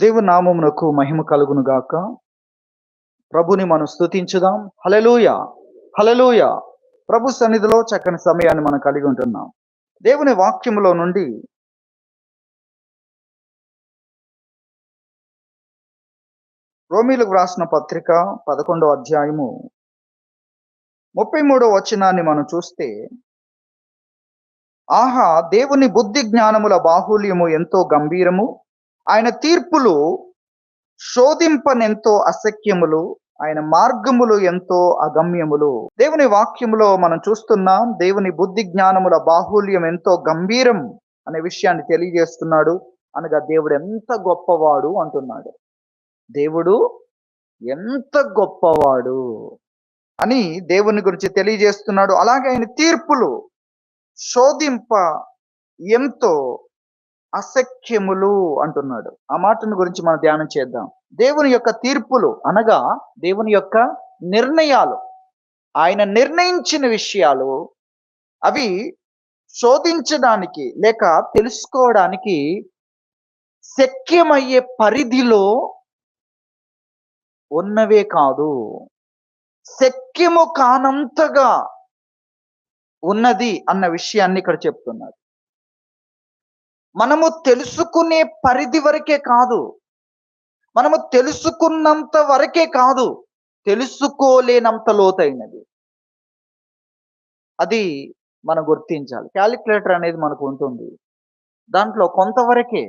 దేవుని నామమునకు మహిమ కలుగును గాక. ప్రభుని మనం స్తుతించుదాం. హల్లెలూయా, హల్లెలూయా. ప్రభు సన్నిధిలో చక్కని సమయాన్ని మనం కలిగి ఉంటున్నాం. దేవుని వాక్యములో నుండి రోమీలకు వ్రాసిన పత్రిక 11వ అధ్యాయము 33వ వచనాన్ని మనం చూస్తే, ఆహా, దేవుని బుద్ధి జ్ఞానముల బాహుల్యము ఎంతో గంభీరము, ఆయన తీర్పులు శోధింపనెంతో అశక్యములు, ఆయన మార్గములు ఎంతో అగమ్యములు. దేవుని వాక్యములో మనం చూస్తున్నాం, దేవుని బుద్ధి జ్ఞానముల బాహుల్యం ఎంతో గంభీరం అనే విషయాన్ని తెలియజేస్తున్నాడు. అనగా దేవుడు ఎంత గొప్పవాడు అంటున్నాడు. దేవుడు ఎంత గొప్పవాడు అని దేవుని గురించి తెలియజేస్తున్నాడు. అలాగే ఆయన తీర్పులు శోధింప ఎంతో అశక్యములు అంటున్నాడు. ఆ మాటను గురించి మనం ధ్యానం చేద్దాం. దేవుని యొక్క తీర్పులు అనగా దేవుని యొక్క నిర్ణయాలు, ఆయన నిర్ణయించిన విషయాలు అవి శోధించడానికి లేక తెలుసుకోవడానికి శక్యమయ్యే పరిధిలో ఉన్నవే కాదు, శక్యము కానంతగా ఉన్నది అన్న విషయాన్ని ఇక్కడ చెప్తున్నాడు. మనము తెలుసుకునే పరిధి వరకే కాదు, మనము తెలుసుకున్నంత వరకే కాదు, తెలుసుకోలేనంత లోతైనది. అది మనం గుర్తించాలి. క్యాలిక్యులేటర్ అనేది మనకు ఉంటుంది, దాంట్లో కొంతవరకే,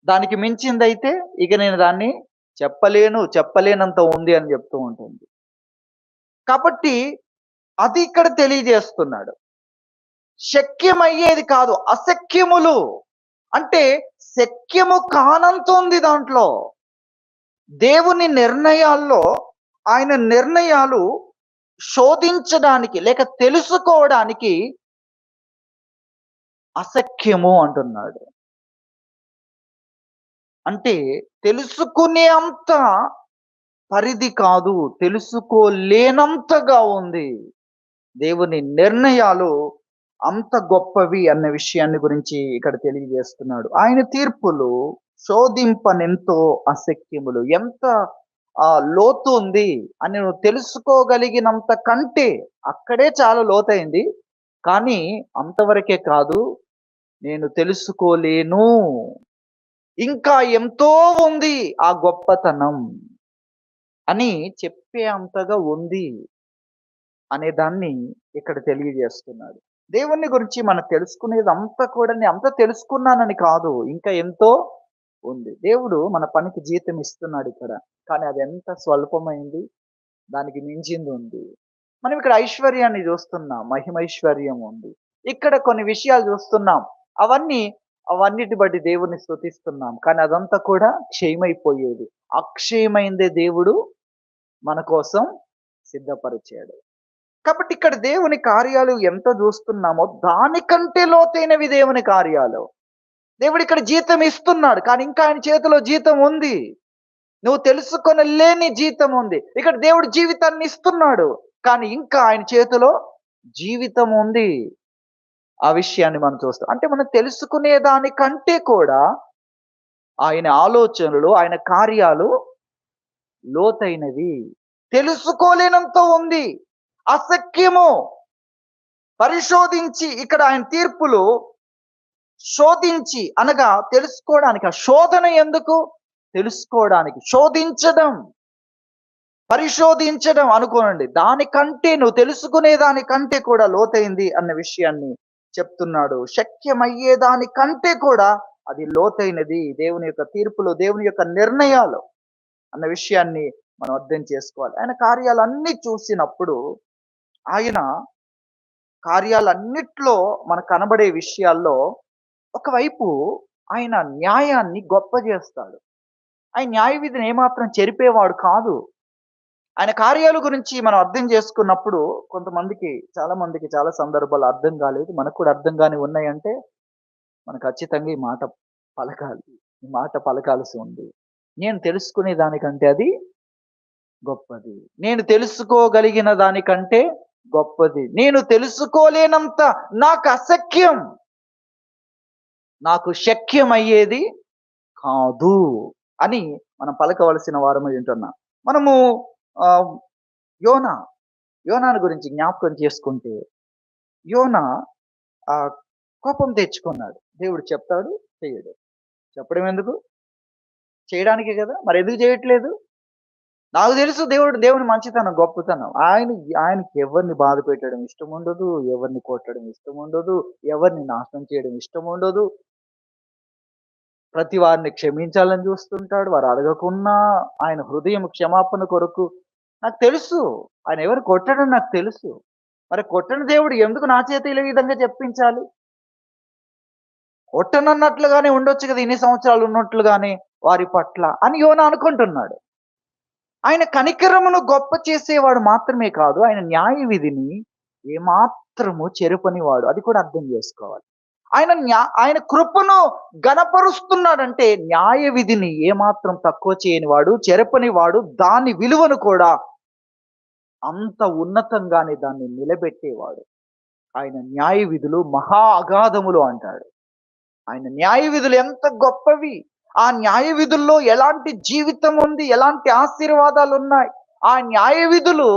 దానికి మించిందైతే ఇక నేను దాన్ని చెప్పలేనంత ఉంది అని చెప్తూ ఉంటుంది. కాబట్టి అది ఇక్కడ తెలియజేస్తున్నాడు. శక్యమయ్యేది కాదు, అశక్యములు అంటే శక్యము కానంత ఉంది దాంట్లో. దేవుని నిర్ణయాల్లో ఆయన నిర్ణయాలు శోధించడానికి లేక తెలుసుకోవడానికి అశక్యము అంటున్నాడు. అంటే తెలుసుకునే అంత పరిధి కాదు, తెలుసుకోలేనంతగా ఉంది. దేవుని నిర్ణయాలు అంత గొప్పవి అన్న విషయాన్ని గురించి ఇక్కడ తెలియజేస్తున్నాడు. ఆయన తీర్పులు శోధింపనెంతో అశక్యములు. ఎంత లోతు ఉంది అని నువ్వు తెలుసుకోగలిగినంత కంటే, అక్కడే చాలా లోతైంది, కానీ అంతవరకే కాదు, నేను తెలుసుకోలేను, ఇంకా ఎంతో ఉంది ఆ గొప్పతనం అని చెప్పే అంతగా ఉంది అనే దాన్ని ఇక్కడ తెలియజేస్తున్నాడు. దేవుని గురించి మనం తెలుసుకునేది అంతా కూడా నేను అంత తెలుసుకున్నానని కాదు, ఇంకా ఎంతో ఉంది. దేవుడు మన పనికి జీతం ఇస్తున్నాడు ఇక్కడ, కానీ అది ఎంత స్వల్పమైంది, దానికి మించింది ఉంది. మనం ఇక్కడ ఐశ్వర్యాన్ని చూస్తున్నాం, మహిమైశ్వర్యం ఉంది. ఇక్కడ కొన్ని విషయాలు చూస్తున్నాం, అవన్నిటి బట్టి దేవుని స్తుతిస్తున్నాం, కానీ అదంతా కూడా క్షయమైపోయేది. అక్షయమైందే దేవుడు మన కోసం సిద్ధపరిచాడు. కాబట్టి ఇక్కడ దేవుని కార్యాలు ఎంత చూస్తున్నామో దానికంటే లోతైనవి దేవుని కార్యాలు. దేవుడు ఇక్కడ జీతం ఇస్తున్నాడు, కానీ ఇంకా ఆయన చేతిలో జీతం ఉంది. నువ్వు తెలుసుకొనలేని జీతం ఉంది. ఇక్కడ దేవుడు జీవితాన్ని ఇస్తున్నాడు, కానీ ఇంకా ఆయన చేతిలో జీవితం ఉంది. ఆ విషయాన్ని మనం చూస్తాం. అంటే మనం తెలుసుకునే దానికంటే కూడా ఆయన ఆలోచనలు, ఆయన కార్యాలు లోతైనవి. తెలుసుకోలేనంత ఉంది, అశక్యము. పరిశోధించి ఇక్కడ ఆయన తీర్పులు శోధించి అనగా తెలుసుకోవడానికి. ఆ శోధన ఎందుకు? తెలుసుకోవడానికి. శోధించడం, పరిశోధించడం అనుకోనండి, దానికంటే నువ్వు తెలుసుకునే దానికంటే కూడా లోతైంది అన్న విషయాన్ని చెప్తున్నాడు. శక్యమయ్యే దానికంటే కూడా అది లోతైనది దేవుని యొక్క తీర్పులు, దేవుని యొక్క నిర్ణయాలు అన్న విషయాన్ని మనం అర్థం చేసుకోవాలి. ఆయన కార్యాలన్నీ చూసినప్పుడు, ఆయన కార్యాలన్నిట్లో మనకు కనబడే విషయాల్లో ఒకవైపు ఆయన న్యాయాన్ని గొప్ప చేస్తాడు. ఆయన న్యాయ విధిని ఏమాత్రం చెరిపేవాడు కాదు. ఆయన కార్యాల గురించి మనం అర్థం చేసుకున్నప్పుడు చాలా మందికి చాలా సందర్భాలు అర్థం కాలేదు. మనకు కూడా అర్థం కాని ఉన్నాయంటే మనం ఖచ్చితంగా ఈ మాట పలకాల్సి ఉంది. నేను తెలుసుకునే దానికంటే అది గొప్పది, నేను తెలుసుకోగలిగిన దానికంటే గొప్పది, నేను తెలుసుకోలేనంత నాకు అశక్యం, నాకు శక్యమయ్యేది కాదు అని మనం పలకవలసిన వారమై ఉంటున్నాం. మనము ఆహ్, యోనా, యోనాను గురించి జ్ఞాపకం చేసుకుంటే, యోనా కోపం తెచ్చుకున్నాడు. దేవుడు చెప్తాడు, చెయ్యడు. చెప్పడం ఎందుకు? చేయడానికే గదా! మరెందుకు చేయట్లేదు? నాకు తెలుసు దేవుని మంచితనం, గొప్పతనం. ఆయనకి ఎవరిని బాధ పెట్టడం ఇష్టముండదు. ఎవరిని కొట్టడం ఇష్టముండదు. ఎవరిని నాశనం చేయడం ఇష్టముండదు. ప్రతి వారిని క్షమించాలని చూస్తుంటాడు. వారు అడగకున్నా ఆయన హృదయం క్షమాపణ కొరకు నాకు తెలుసు. ఆయన ఎవరు కొట్టడని నాకు తెలుసు. మరి కొట్టని దేవుడు ఎందుకు నా చేత ఈ విధంగా చెప్పించాలి? కొట్టనన్నట్లుగానే ఉండొచ్చు కదా! ఇన్ని సంవత్సరాలు ఉన్నట్లుగానే వారి పట్ల అని యోనా అనుకుంటున్నాడు. ఆయన కనికరమును గొప్ప చేసేవాడు మాత్రమే కాదు, ఆయన న్యాయ విధిని ఏమాత్రము చెరుపనివాడు. అది కూడా అర్థం చేసుకోవాలి. ఆయన కృపను ఘనపరుస్తున్నాడంటే న్యాయ విధిని ఏమాత్రం తక్కువ చేయనివాడు, చెరపనివాడు, దాని విలువను కూడా అంత ఉన్నతంగానే దాన్ని నిలబెట్టేవాడు. ఆయన న్యాయ విధులు మహా అగాధములు అంటాడు. ఆయన న్యాయ విధులు ఎంత గొప్పవి! ఆ న్యాయ విధుల్లో ఎలాంటి జీవితం ఉంది, ఎలాంటి ఆశీర్వాదాలున్నాయి. ఆ న్యాయ విధులు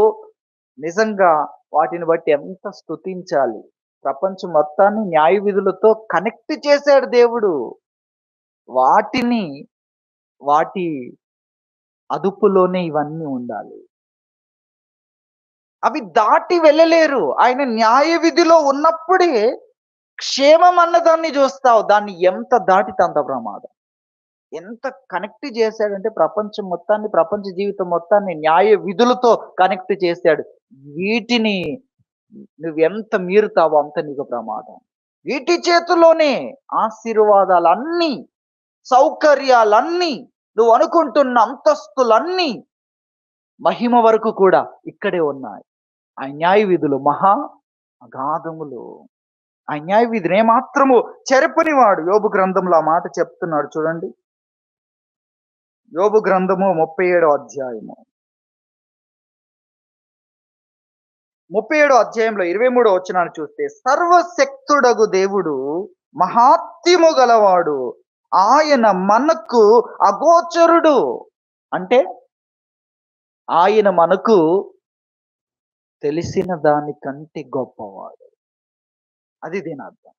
నిజంగా వాటిని బట్టి ఎంత స్తుతించాలి. ప్రపంచం మొత్తాన్ని న్యాయ విధులతో కనెక్ట్ చేశాడు దేవుడు. వాటిని వాటి అదుపులోనే ఇవన్నీ ఉండాలి. అవి దాటి వెళ్ళలేరు. ఆయన న్యాయ విధిలో ఉన్నప్పుడే క్షేమం అన్నదాన్ని చూస్తావు. దాన్ని ఎంత దాటితే అంత ప్రమాదం. ఎంత కనెక్ట్ చేశాడంటే ప్రపంచం మొత్తాన్ని, ప్రపంచ జీవితం మొత్తాన్ని న్యాయ విధులతో కనెక్ట్ చేశాడు. వీటిని నువ్వెంత మీరుతావో అంత నీకు ప్రమాదం. వీటి చేతిలోనే ఆశీర్వాదాలన్నీ, సౌకర్యాలన్నీ, నువ్వు అనుకుంటున్న అంతస్తులన్నీ, మహిమ వరకు కూడా ఇక్కడే ఉన్నాయి. ఆ న్యాయ విధులు మహా అగాధములు. ఆ న్యాయ విధిని ఏమాత్రము చెరపనివాడు. యోబు గ్రంథంలో ఆ మాట చెప్తున్నాడు చూడండి. యోబు గ్రంథము 37వ అధ్యాయము. 37వ అధ్యాయంలో 23వ వచనాన్ని చూస్తే, సర్వశక్తుడగు దేవుడు మహాత్మ్యము గలవాడు, ఆయన మనకు అగోచరుడు. అంటే ఆయన మనకు తెలిసిన దానికంటే గొప్పవాడు. అది దీని అర్థం.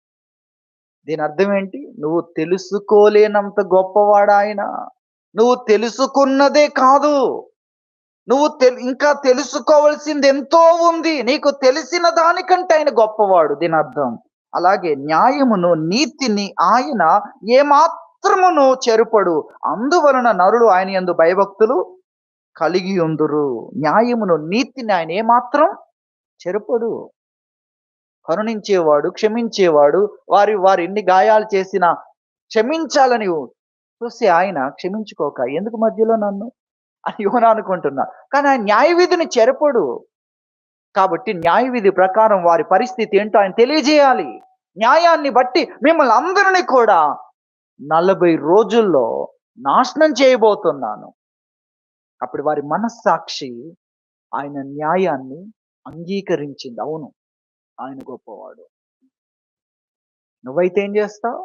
దీని అర్థం ఏంటి? నువ్వు తెలుసుకోలేనంత గొప్పవాడాయన. నువ్వు తెలుసుకున్నదే కాదు, నువ్వు ఇంకా తెలుసుకోవాల్సింది ఎంతో ఉంది. నీకు తెలిసిన దానికంటే ఆయన గొప్పవాడు. దీని అర్థం. అలాగే న్యాయమును, నీతిని ఆయన ఏమాత్రమును చెరుపడు. అందువలన నరులు ఆయన యందు భయభక్తులు కలిగి ఉందురు. న్యాయమును, నీతిని ఆయన ఏమాత్రం చెరుపడు. కరుణించేవాడు, క్షమించేవాడు. వారు ఎన్ని గాయాలు చేసినా క్షమించాలని చూసి ఆయన క్షమించుకోక ఎందుకు మధ్యలో నన్ను అని యోనా అనుకుంటున్నా. కానీ ఆయన న్యాయ విధిని చెరపడు. కాబట్టి న్యాయ విధి ప్రకారం వారి పరిస్థితి ఏంటో ఆయన తెలియజేయాలి. న్యాయాన్ని బట్టి మిమ్మల్ని అందరినీ కూడా 40 రోజుల్లో నాశనం చేయబోతున్నాను. అప్పుడు వారి మనస్సాక్షి ఆయన న్యాయాన్ని అంగీకరించింది. అవును, ఆయన గొప్పవాడు. నువ్వైతే ఏం చేస్తావు?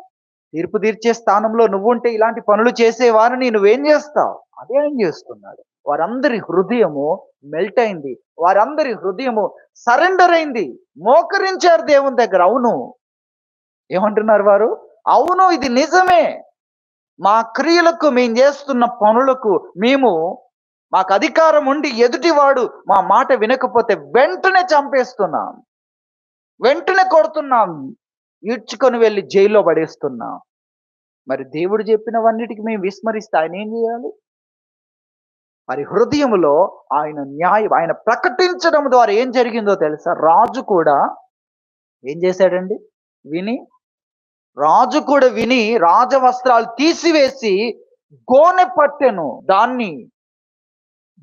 తీర్పు తీర్చే స్థానంలో నువ్వుంటే ఇలాంటి పనులు చేసేవారిని నువ్వేం చేస్తావు? అదే ఆయన చేస్తున్నాడు. వారందరి హృదయము మెల్ట్ అయింది. వారందరి హృదయము సరెండర్ అయింది. మోకరించారు దేవుని దగ్గర. అవును, ఏమంటున్నారు వారు? అవును, ఇది నిజమే. మా క్రియలకు, మేము చేస్తున్న పనులకు మాకు అధికారం ఉండి ఎదుటివాడు మా మాట వినకపోతే వెంటనే చంపేస్తున్నాం, వెంటనే కొడుతున్నాం, ఈడ్చుకొని వెళ్ళి జైల్లో పడేస్తున్నాం. మరి దేవుడు చెప్పినవన్నిటికి మేము విస్మరిస్తే ఆయన ఏం చేయాలి? మరి హృదయములో ఆయన ప్రకటించడం ద్వారా ఏం జరిగిందో తెలుసా? రాజు కూడా ఏం చేశాడండి? రాజు కూడా విని రాజవస్త్రాలు తీసివేసి గోనె పట్టెను దాన్ని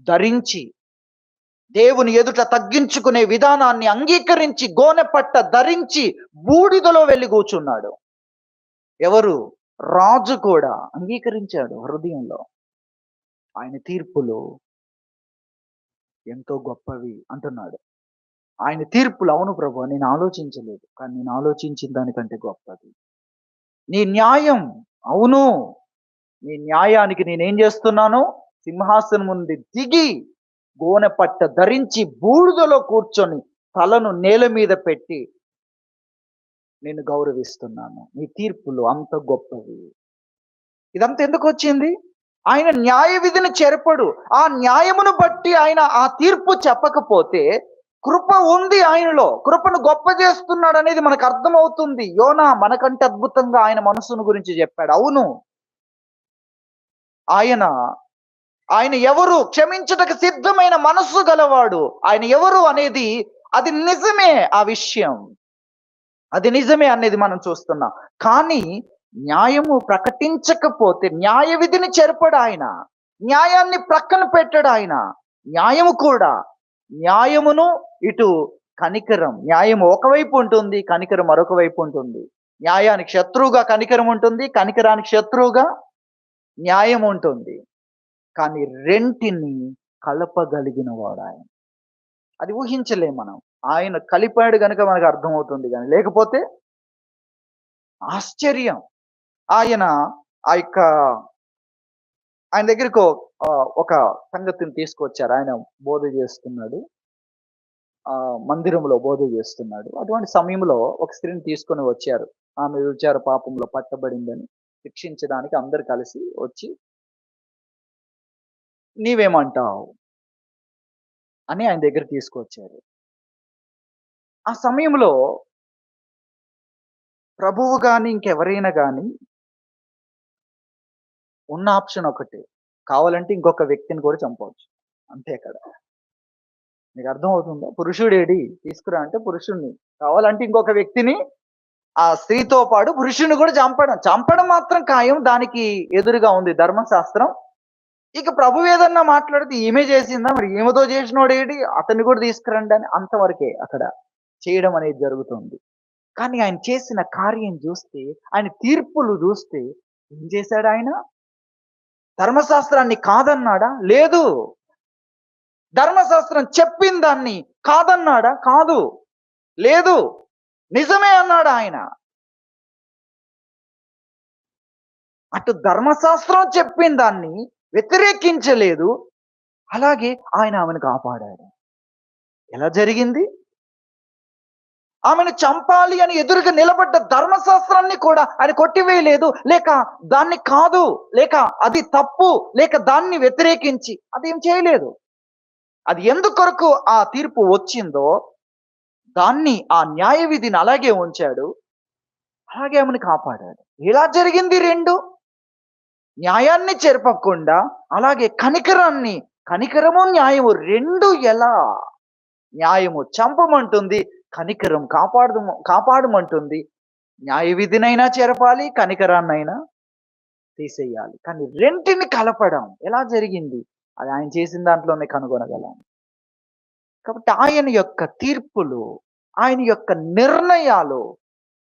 ధరించి, దేవుని ఎదుట తగ్గించుకునే విధానాన్ని అంగీకరించి గోనె పట్ట ధరించి బూడిదలో వెళ్ళి కూర్చున్నాడు. ఎవరు? రాజు కూడా అంగీకరించాడు హృదయంలో. ఆయన తీర్పులు ఎంతో గొప్పవి అంటున్నాడు. ఆయన తీర్పులు, అవును ప్రభు, నేను ఆలోచించలేదు, కానీ నేను ఆలోచించిన దానికంటే గొప్పది. నీ న్యాయం, అవును, నీ న్యాయానికి నేనేం చేస్తున్నాను? సింహాసనం నుండి దిగి గోనె పట్ట ధరించి బూడిదలో కూర్చొని తలను నేల మీద పెట్టి నిన్ను గౌరవిస్తున్నాను. నీ తీర్పులు అంత గొప్పవి. ఇదంతా ఎందుకు వచ్చింది? ఆయన న్యాయ విధిని చెరపడు. ఆ న్యాయమును బట్టి ఆయన ఆ తీర్పు చెప్పకపోతే కృప ఉంది ఆయనలో. కృపను గొప్ప చేస్తున్నాడు అనేది మనకు అర్థమవుతుంది. యోనా మనకంటే అద్భుతంగా ఆయన మనసును గురించి చెప్పాడు. అవును, ఆయన ఆయన ఎవరు? క్షమించుటకు సిద్ధమైన మనస్సు గలవాడు. ఆయన ఎవరు అనేది అది నిజమే. ఆ విషయం అది నిజమే అనేది మనం చూస్తున్నాం. కానీ న్యాయము ప్రకటించకపోతే న్యాయ విధిని చెరపడు ఆయన. న్యాయాన్ని ప్రక్కన పెట్టాడు ఆయన. న్యాయము కూడా, న్యాయమును ఇటు కనికరం, న్యాయం ఒకవైపు ఉంటుంది, కనికరం మరొక వైపు ఉంటుంది. న్యాయానికి శత్రువుగా కనికరం ఉంటుంది, కనికరానికి శత్రువుగా న్యాయం ఉంటుంది. కానీ రెంటిని కలపగలిగిన వాడు ఆయన. అది ఊహించలేం మనం. ఆయన కలిపాడు గనుక మనకు అర్థమవుతుంది కానీ లేకపోతే ఆశ్చర్యం. ఆయన ఆ యొక్క ఆయన దగ్గరికి ఒక సంగతిని తీసుకొచ్చారు. ఆయన బోధ చేస్తున్నాడు. మందిరంలో బోధ చేస్తున్నాడు. అటువంటి సమయంలో ఒక స్త్రీని తీసుకొని వచ్చారు. ఆమె వ్యభిచార పాపంలో పట్టబడిందని శిక్షించడానికి అందరు కలిసి వచ్చి, నీవేమంటావు అని ఆయన దగ్గర తీసుకొచ్చారు. ఆ సమయంలో ప్రభువు గాని ఇంకెవరైనా గాని ఉన్న ఆప్షన్ ఒకటే. కావాలంటే ఇంకొక వ్యక్తిని కూడా చంపవచ్చు. అంతే కదా! మీకు అర్థమవుతుందా? పురుషుడేడి తీసుకురా అంటే పురుషుడిని. కావాలంటే ఇంకొక వ్యక్తిని, ఆ స్త్రీతో పాటు పురుషుడిని కూడా చంపడం. చంపడం మాత్రం ఖాయం. దానికి ఎదురుగా ఉంది ధర్మశాస్త్రం. ఇక ప్రభువు ఏదన్నా మాట్లాడితే ఈమె చేసిందా? మరి ఈమెతో చేసినోడేడి? అతన్ని కూడా తీసుకురండి అని అంతవరకే అక్కడ చేయడం అనేది జరుగుతుంది. కానీ ఆయన చేసిన కార్యం చూస్తే, ఆయన తీర్పులు చూస్తే ఏం చేశాడు ఆయన? ధర్మశాస్త్రాన్ని కాదన్నాడా? లేదు. ధర్మశాస్త్రం చెప్పిన దాన్ని కాదన్నాడా? కాదు. లేదు. నిజమే అన్నాడు ఆయన. అటు ధర్మశాస్త్రం చెప్పిన దాన్ని వ్యతిరేకించలేదు. అలాగే ఆయన ఆమెను కాపాడాడు. ఎలా జరిగింది? ఆమెను చంపాలి అని ఎదురుగా నిలబడ్డ ధర్మశాస్త్రాన్ని కూడా ఆయన కొట్టివేయలేదు. లేక దాన్ని కాదు, లేక అది తప్పు, లేక దాన్ని వ్యతిరేకించి అదేం చేయలేదు. అది ఎందుకొరకు ఆ తీర్పు వచ్చిందో దాన్ని, ఆ న్యాయ విధిని అలాగే ఉంచాడు. అలాగే ఆమెను కాపాడాడు. ఎలా జరిగింది రెండు? న్యాయాన్ని చెరపకుండా అలాగే కనికరాన్ని, కనికరము న్యాయము రెండు ఎలా? న్యాయము చంపమంటుంది, కనికరం కాపాడమంటుంది. న్యాయ విధినైనా చెరపాలి, కనికరాన్నైనా తీసేయాలి. కానీ రెంటిని కలపడం ఎలా జరిగింది? అది ఆయన చేసిన దాంట్లోనే కనుగొనగలం. కాబట్టి ఆయన యొక్క తీర్పులు, ఆయన యొక్క నిర్ణయాలు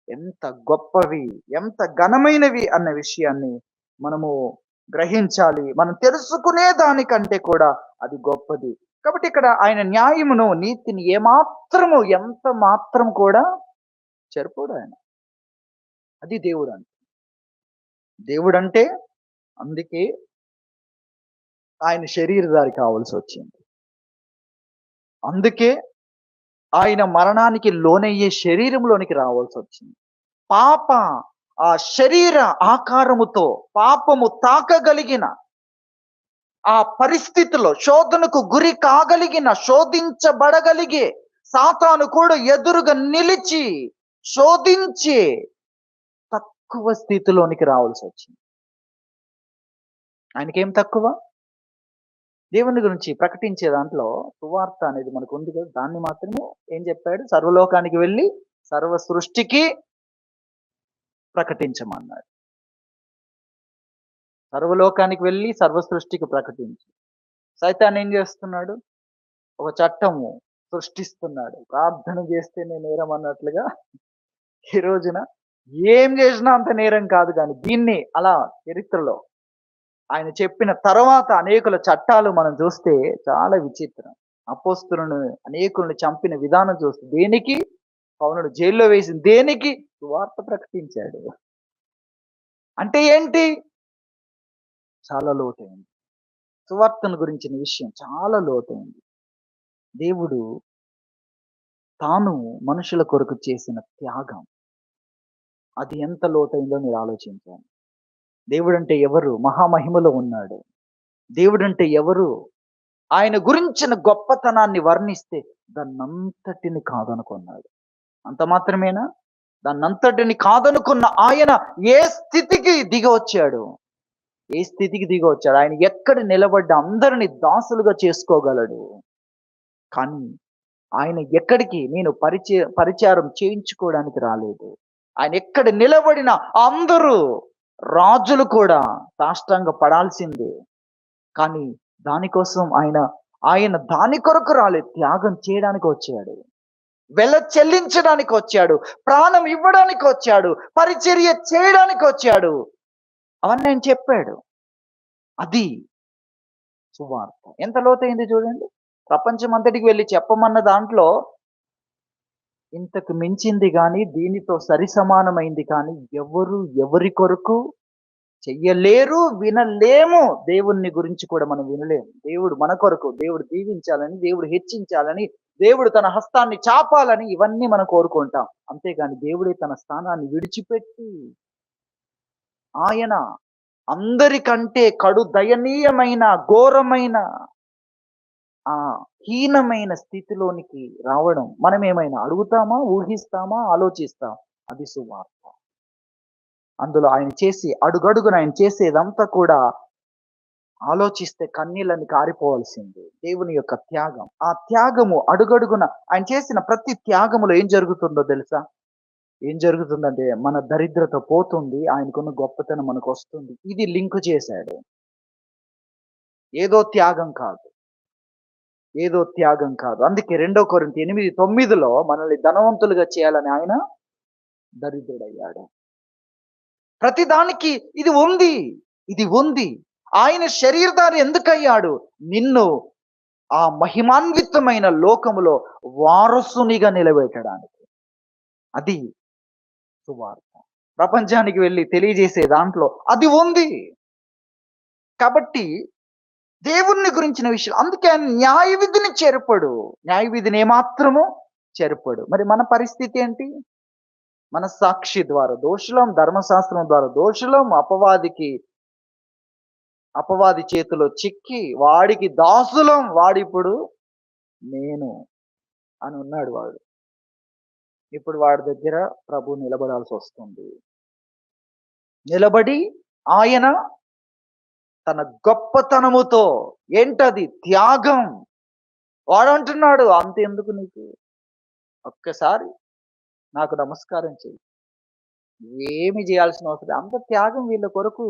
ఎంత గొప్పవి, ఎంత ఘనమైనవి అన్న విషయాన్ని మనము గ్రహించాలి. మనం తెలుసుకునే దానికంటే కూడా అది గొప్పది. కాబట్టి ఇక్కడ ఆయన న్యాయమును, నీతిని ఏమాత్రము, ఎంత మాత్రం కూడా చెరపడు ఆయన. అది దేవుడు. దేవుడంటే అందుకే ఆయన శరీరధారి కావాల్సి వచ్చింది. అందుకే ఆయన మరణానికి లోనయ్యే శరీరంలోనికి రావాల్సి వచ్చింది. పాప ఆ శరీర ఆకారముతో పాపము తాకగలిగిన ఆ పరిస్థితిలో శోధనకు గురి కాగలిగిన, శోధించబడగలిగే సాతాను కూడా ఎదురుగా నిలిచి శోధించే తక్కువ స్థితిలోనికి రావాల్సి వచ్చింది. ఆయనకేం తక్కువ? దేవుని గురించి ప్రకటించే దాంట్లో సువార్త అనేది మనకు ఉంది కదా, దాన్ని మాత్రమే ఏం చెప్పాడు? సర్వలోకానికి వెళ్ళి సర్వ సృష్టికి ప్రకటించమన్నాడు. సర్వలోకానికి వెళ్ళి సర్వ సృష్టికి ప్రకటించు. సైతాన్ ఏం చేస్తున్నాడు? ఒక చట్టము సృష్టిస్తున్నాడు. ప్రార్థన చేస్తేనే నేరం అన్నట్లుగా ఈ రోజున ఏం చేసినా అంత నేరం కాదు. కానీ దీన్ని అలా చరిత్రలో ఆయన చెప్పిన తర్వాత అనేకుల చట్టాలు మనం చూస్తే చాలా విచిత్రం. అపోస్తులను అనేకులను చంపిన విధానం చూస్తే దేనికి? పౌలును జైల్లో వేసిన దేనికి? సువార్త ప్రకటించాడు. అంటే ఏంటి? చాలా లోతైంది. సువార్తను గురించిన విషయం చాలా లోతైంది. దేవుడు తాను మనుషుల కొరకు చేసిన త్యాగం అది ఎంత లోతైందో మీరు ఆలోచించండి. దేవుడంటే ఎవరు? మహామహిమలో ఉన్నాడు. దేవుడంటే ఎవరు? ఆయన గురించిన గొప్పతనాన్ని వర్ణిస్తే దాన్నంతటిని కాదనుకున్నాడు. అంత మాత్రమేనా? దాన్నంతటిని కాదనుకున్న ఆయన ఏ స్థితికి దిగొచ్చాడు? ఏ స్థితికి దిగొచ్చాడు? ఆయన ఎక్కడ నిలబడ్డ అందరిని దాసులుగా చేసుకోగలడు. కానీ ఆయన ఎక్కడికి నేను పరిచారం చేయించుకోవడానికి రాలేదు. ఆయన ఎక్కడ నిలబడిన అందరూ రాజులు కూడా సాష్టాంగ పడాల్సిందే. కానీ దానికోసం ఆయన దాని కొరకు రాలేదు. త్యాగం చేయడానికి వచ్చాడు. వెల చెల్లించడానికి వచ్చాడు. ప్రాణం ఇవ్వడానికి వచ్చాడు. పరిచర్య చేయడానికి వచ్చాడు. అవన్నీ ఆయన చెప్పాడు. అది సువార్త. ఎంత లోతైంది చూడండి. ప్రపంచం అంతటికి వెళ్లి చెప్పమన్న దాంట్లో ఇంతకు మించింది గాని, దీనితో సరిసమానమైంది కానీ ఎవరు ఎవరి కొరకు చెయ్యలేరు, వినలేము. దేవుణ్ణి గురించి కూడా మనం వినలేము. దేవుడు మన కొరకు, దేవుడు దీవించాలని, దేవుడు హెచ్చించాలని, దేవుడు తన హస్తాన్ని చాపాలని ఇవన్నీ మనం కోరుకుంటాం. అంతేగాని దేవుడే తన స్థానాన్ని విడిచిపెట్టి ఆయన అందరికంటే కడు దయనీయమైన, ఘోరమైన ఆ హీనమైన స్థితిలోనికి రావడం మనమేమైనా అడుగుతామా? ఊహిస్తామా? ఆలోచిస్తాం. అది సువార్త. అందులో ఆయన చేసేదంతా కూడా ఆలోచిస్తే కన్నీళ్ళని కారిపోవాల్సిందే. దేవుని యొక్క త్యాగం. ఆ త్యాగము అడుగడుగున ఆయన చేసిన ప్రతి త్యాగములో ఏం జరుగుతుందో తెలుసా? ఏం జరుగుతుందంటే మన దరిద్రత పోతుంది. ఆయనకున్న గొప్పతనం మనకొస్తుంది. ఇది లింక్ చేశాడు. ఏదో త్యాగం కాదు. ఏదో త్యాగం కాదు. అందుకే 2 కొరింథీ 8:9లో మనల్ని ధనవంతులుగా చేయాలని ఆయన దరిద్రుడయ్యాడు. ప్రతి దానికి ఇది ఉంది. ఇది ఉంది. ఆయన శరీరధారి ఎందుకయ్యాడు? నిన్ను ఆ మహిమాన్వితమైన లోకములో వారసునిగా నిలబెట్టడానికి. అది సువార్త. ప్రపంచానికి వెళ్లి తెలియజేసే దాంట్లో అది ఉంది. కాబట్టి దేవుణ్ణి గురించిన విషయం అందుకే ఆయన న్యాయ విధిని చెరపడు. న్యాయ విధిని ఏమాత్రము చెరపడు. మరి మన పరిస్థితి ఏంటి? మన సాక్షి ద్వారా దోషులం, ధర్మశాస్త్రం ద్వారా దోషులం, అపవాది చేతిలో చిక్కి వాడికి దాసులం. వాడిప్పుడు నేను అని ఉన్నాడు వాడు. ఇప్పుడు వాడి దగ్గర ప్రభు నిలబడాల్సి వస్తుంది. నిలబడి ఆయన తన గొప్పతనముతో ఏంటది? త్యాగం. వాడంటున్నాడు అంతెందుకు నీకు? ఒక్కసారి నాకు నమస్కారం చెయ్యి. ఏమి చేయాల్సిన అవసరం అంత త్యాగం వీళ్ళ కొరకు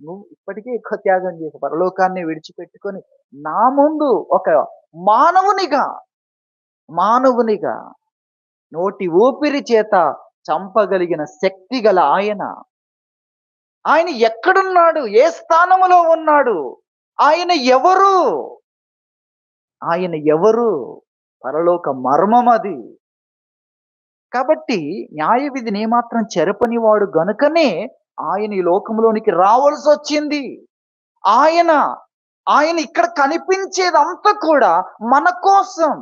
నువ్వు ఇప్పటికే ఎక్కువ త్యాగం చేసావు. పరలోకాన్ని విడిచిపెట్టుకొని నా ముందు ఒక మానవునిగా మానవునిగా నోటి ఊపిరి చేత చంపగలిగిన శక్తి గల ఆయన ఎక్కడున్నాడు? ఏ స్థానములో ఉన్నాడు? ఆయన ఎవరు? ఆయన ఎవరు? పరలోక మర్మం అది. కాబట్టి న్యాయ విధిని ఏమాత్రం చెరపని వాడు గనుకనే ఆయన ఈ లోకంలోనికి రావాల్సొచ్చింది. ఆయన ఆయన ఇక్కడ కనిపించేదంతా కూడా మన కోసం.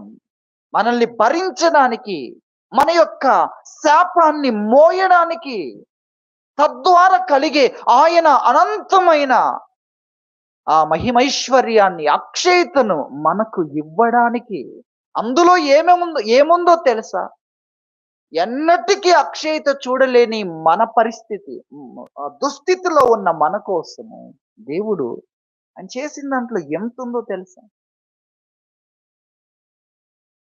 మనల్ని భరించడానికి, మన యొక్క శాపాన్ని మోయడానికి, తద్వారా కలిగే ఆయన అనంతమైన ఆ మహిమైశ్వర్యాన్ని, అక్షయతను మనకు ఇవ్వడానికి. అందులో ఏముందో తెలుసా? ఎన్నటికీ అక్షయత చూడలేని మన పరిస్థితి, దుస్థితిలో ఉన్న మన కోసము దేవుడు ఆయన చేసిన దాంట్లో ఎంతుందో తెలుసా?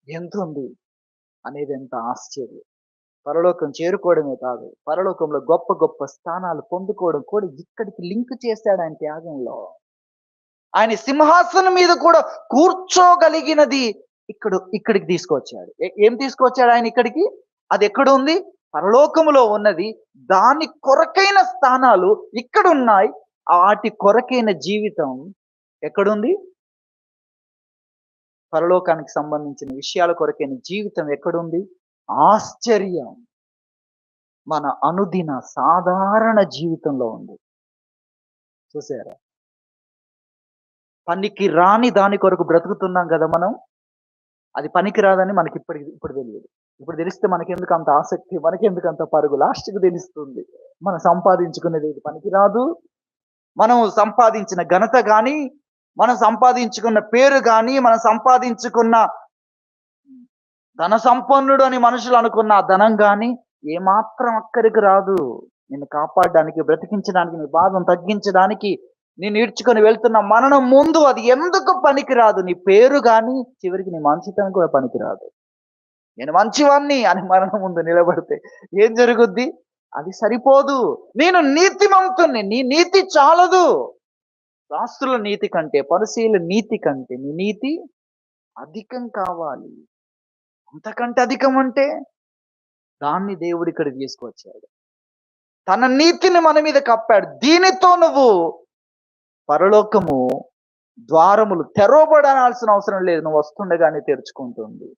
ఎంతుంది అనేది ఎంత ఆశ్చర్యం. పరలోకం చేరుకోవడమే కాదు, పరలోకంలో గొప్ప గొప్ప స్థానాలు పొందుకోవడం కూడా ఇక్కడికి లింక్ చేశాడు ఆయన త్యాగంలో. ఆయన సింహాసనం మీద కూడా కూర్చోగలిగినది ఇక్కడికి తీసుకొచ్చాడు. ఏం తీసుకొచ్చాడు ఆయన ఇక్కడికి? అది ఎక్కడుంది? పరలోకములో ఉన్నది. దాని కొరకైన స్థానాలు ఇక్కడున్నాయి. వాటి కొరకైన జీవితం ఎక్కడుంది? పరలోకానికి సంబంధించిన విషయాల కొరకైన జీవితం ఎక్కడుంది? ఆశ్చర్యం మన అనుదిన సాధారణ జీవితంలో ఉంది. చూసారా? పనికి రాని దాని కొరకు బ్రతుకుతున్నాం కదా మనం. అది పనికి రాదని మనకి ఇప్పుడు తెలియదు. ఇప్పుడు తెలిస్తే మనకెందుకు అంత ఆసక్తి, మనకెందుకు అంత పరుగు? లాస్ట్‌కి తెలుస్తుంది. మనం సంపాదించుకునేది ఇది పనికి రాదు. మనం సంపాదించిన ఘనత గాని, మనం సంపాదించుకున్న పేరు గాని, మనం సంపాదించుకున్న ధన సంపన్నుడు అని మనుషులు అనుకున్న ఆ ధనం గాని ఏమాత్రం అక్కరికి రాదు. నిన్ను కాపాడడానికి, బ్రతికించడానికి, నీ బాధను తగ్గించడానికి, నేను ఈడ్చుకొని వెళ్తున్న మరణం ముందు అది ఎందుకు పనికిరాదు. నీ పేరు గాని, చివరికి నీ మంచితనం కూడా పనికిరాదు. నేను మంచివాణ్ణి అని మరణం ముందు నిలబడితే ఏం జరుగుద్ది? అది సరిపోదు. నేను నీతిమంతుణ్ణి, నీ నీతి చాలదు. శాస్త్రుల నీతి కంటే, పరిసయ్యుల నీతి కంటే నీ నీతి అధికం కావాలి. అంతకంటే అధికం అంటే దాన్ని దేవుడు ఇక్కడికి తీసుకొచ్చాడు. తన నీతిని మన మీద కప్పాడు. దీనితో నువ్వు పరలోకము ద్వారములు తెరవబడాల్సిన అవసరం లేదు. నువ్వు వస్తుండగానే తెరుచుకుంటుంది.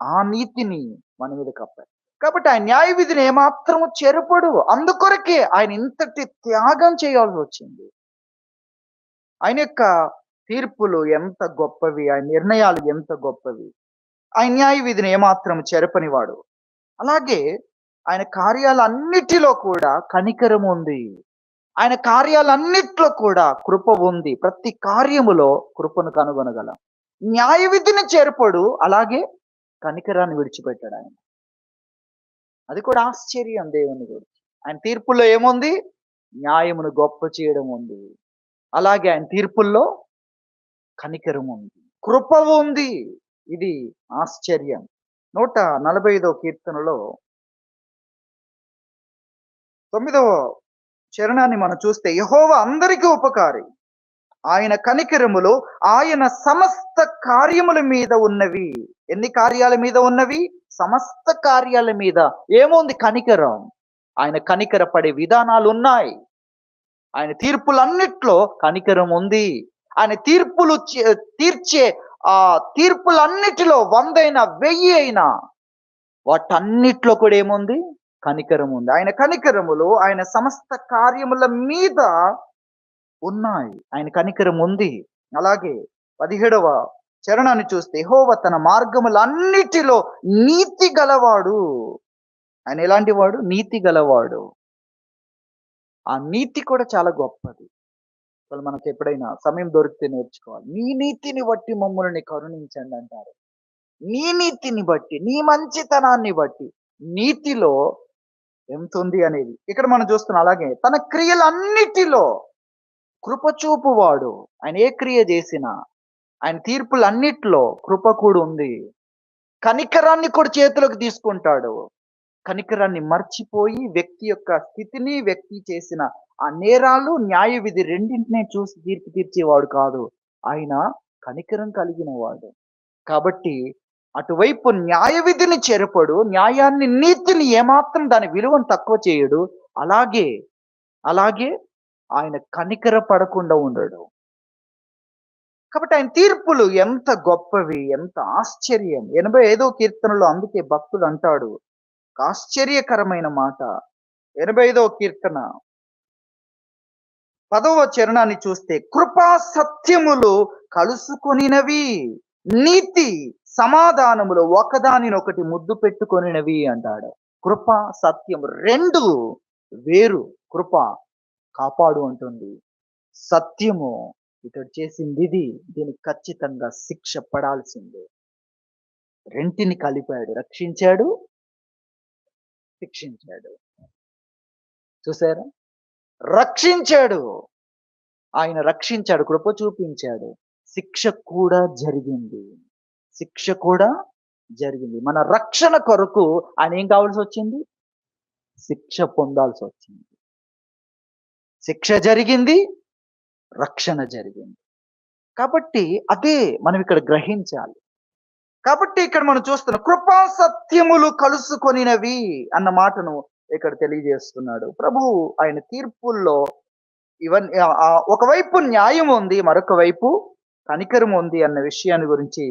ఆ నీతిని మన మీద కప్పాడు. కాబట్టి ఆయన న్యాయ విధిని ఏమాత్రము చెరపడు. అందుకొరకే ఆయన ఇంతటి త్యాగం చేయాల్సి వచ్చింది. ఆయన యొక్క తీర్పులు ఎంత గొప్పవి, ఆయన నిర్ణయాలు ఎంత గొప్పవి. ఆయన న్యాయ విధిని ఏమాత్రం చెరపనివాడు. అలాగే ఆయన కార్యాలన్నిటిలో కూడా కనికరం ఉంది. ఆయన కార్యాలన్నిట్లో కూడా కృప ఉంది. ప్రతి కార్యములో కృపను కనుగొనగలం. న్యాయ విధిని చెరపడు, అలాగే కనికరాన్ని విడిచిపెట్టాడు ఆయన. అది కూడా ఆశ్చర్యం దేవుని గురించి. ఆయన తీర్పుల్లో ఏముంది? న్యాయమును గొప్ప చేయడం ఉంది. అలాగే ఆయన తీర్పుల్లో కనికరం ఉంది, కృప ఉంది. ఇది ఆశ్చర్యం. 145వ కీర్తనలో 9వ చరణాన్ని మనం చూస్తే, యెహోవా అందరికీ ఉపకారి, ఆయన కనికరములు ఆయన సమస్త కార్యముల మీద ఉన్నవి. ఎన్ని కార్యాల మీద ఉన్నవి? సమస్త కార్యాల మీద ఏముంది? కనికరం. ఆయన కనికరపడే విధానాలు ఉన్నాయి. ఆయన తీర్పులన్నిట్లో కనికరం ఉంది. ఆయన తీర్పులు తీర్చే ఆ తీర్పులన్నిటిలో 100 అయినా 1000 అయినా వాటన్నిట్లో కూడా ఏముంది? కనికరం ఉంది. ఆయన కనికరములు ఆయన సమస్త కార్యముల మీద ఉన్నాయి. ఆయన కనికరం ఉంది. అలాగే 17వ చరణాన్ని చూస్తే, యెహోవా తన మార్గములన్నిటిలో నీతి గలవాడు. ఆయన ఎలాంటి వాడు? నీతి గలవాడు. ఆ నీతి కూడా చాలా గొప్పది. అసలు మనకు ఎప్పుడైనా సమయం దొరికితే నేర్చుకోవాలి. నీ నీతిని బట్టి మమ్మల్ని కరుణించండి అంటారు. నీ నీతిని బట్టి, నీ మంచితనాన్ని బట్టి, నీతిలో ఎంత ఉంది అనేది ఇక్కడ మనం చూస్తున్నాం. అలాగే తన క్రియలన్నిటిలో కృప చూపువాడు. ఆయన ఏ క్రియ చేసినా ఆయన తీర్పులన్నిట్లో కృప కూడా ఉంది. కనికరాన్ని కూడా చేతిలోకి తీసుకుంటాడు. కనికరాన్ని మర్చిపోయి వ్యక్తి యొక్క స్థితిని, వ్యక్తి చేసిన ఆ నేరాలు, న్యాయ విధి రెండింటినీ చూసి తీర్పు తీర్చేవాడు కాదు. ఆయన కనికరం కలిగిన వాడు. కాబట్టి అటువైపు న్యాయ విధిని చెరపడు, న్యాయాన్ని, నీతిని ఏమాత్రం దాని విలువను తక్కువ చేయడు. అలాగే ఆయన కనికర పడకుండా ఉండడు. కాబట్టి ఆయన తీర్పులు ఎంత గొప్పవి, ఎంత ఆశ్చర్యం. 85వ కీర్తనలో అందుకే భక్తుడు అంటాడు, ఆశ్చర్యకరమైన మాట. 85వ కీర్తన 10వ చరణాన్ని చూస్తే, కృపా సత్యములు కలుసుకొనినవి, నీతి సమాధానములు ఒకదానినొకటి ముద్దు పెట్టుకొనినవి అంటాడు. కృప సత్యము రెండు వేరు. కృప కాపాడు అంటుంది, సత్యము ఇతడు చేసింది ఇది, దీనికి ఖచ్చితంగా శిక్ష పడాల్సిందే. రెంటిని కలిపాడు, రక్షించాడు, శిక్షించాడు. చూసారా? రక్షించాడు, ఆయన రక్షించాడు, కృప చూపించాడు. శిక్ష కూడా జరిగింది, శిక్ష కూడా జరిగింది. మన రక్షణ కొరకు ఆయన ఏం కావాల్సి వచ్చింది? శిక్ష పొందాల్సి వచ్చింది. శిక్ష జరిగింది, రక్షణ జరిగింది. కాబట్టి అదే మనం ఇక్కడ గ్రహించాలి. కాబట్టి ఇక్కడ మనం చూస్తున్నాం, కృపా సత్యములు కలుసుకొనినవి అన్న మాటను ఇక్కడ తెలియజేస్తున్నాడు ప్రభు. ఆయన తీర్పుల్లో ఇవన్నీ ఒకవైపు న్యాయం ఉంది, మరొక వైపు కనికరం ఉంది అన్న విషయాన్ని గురించి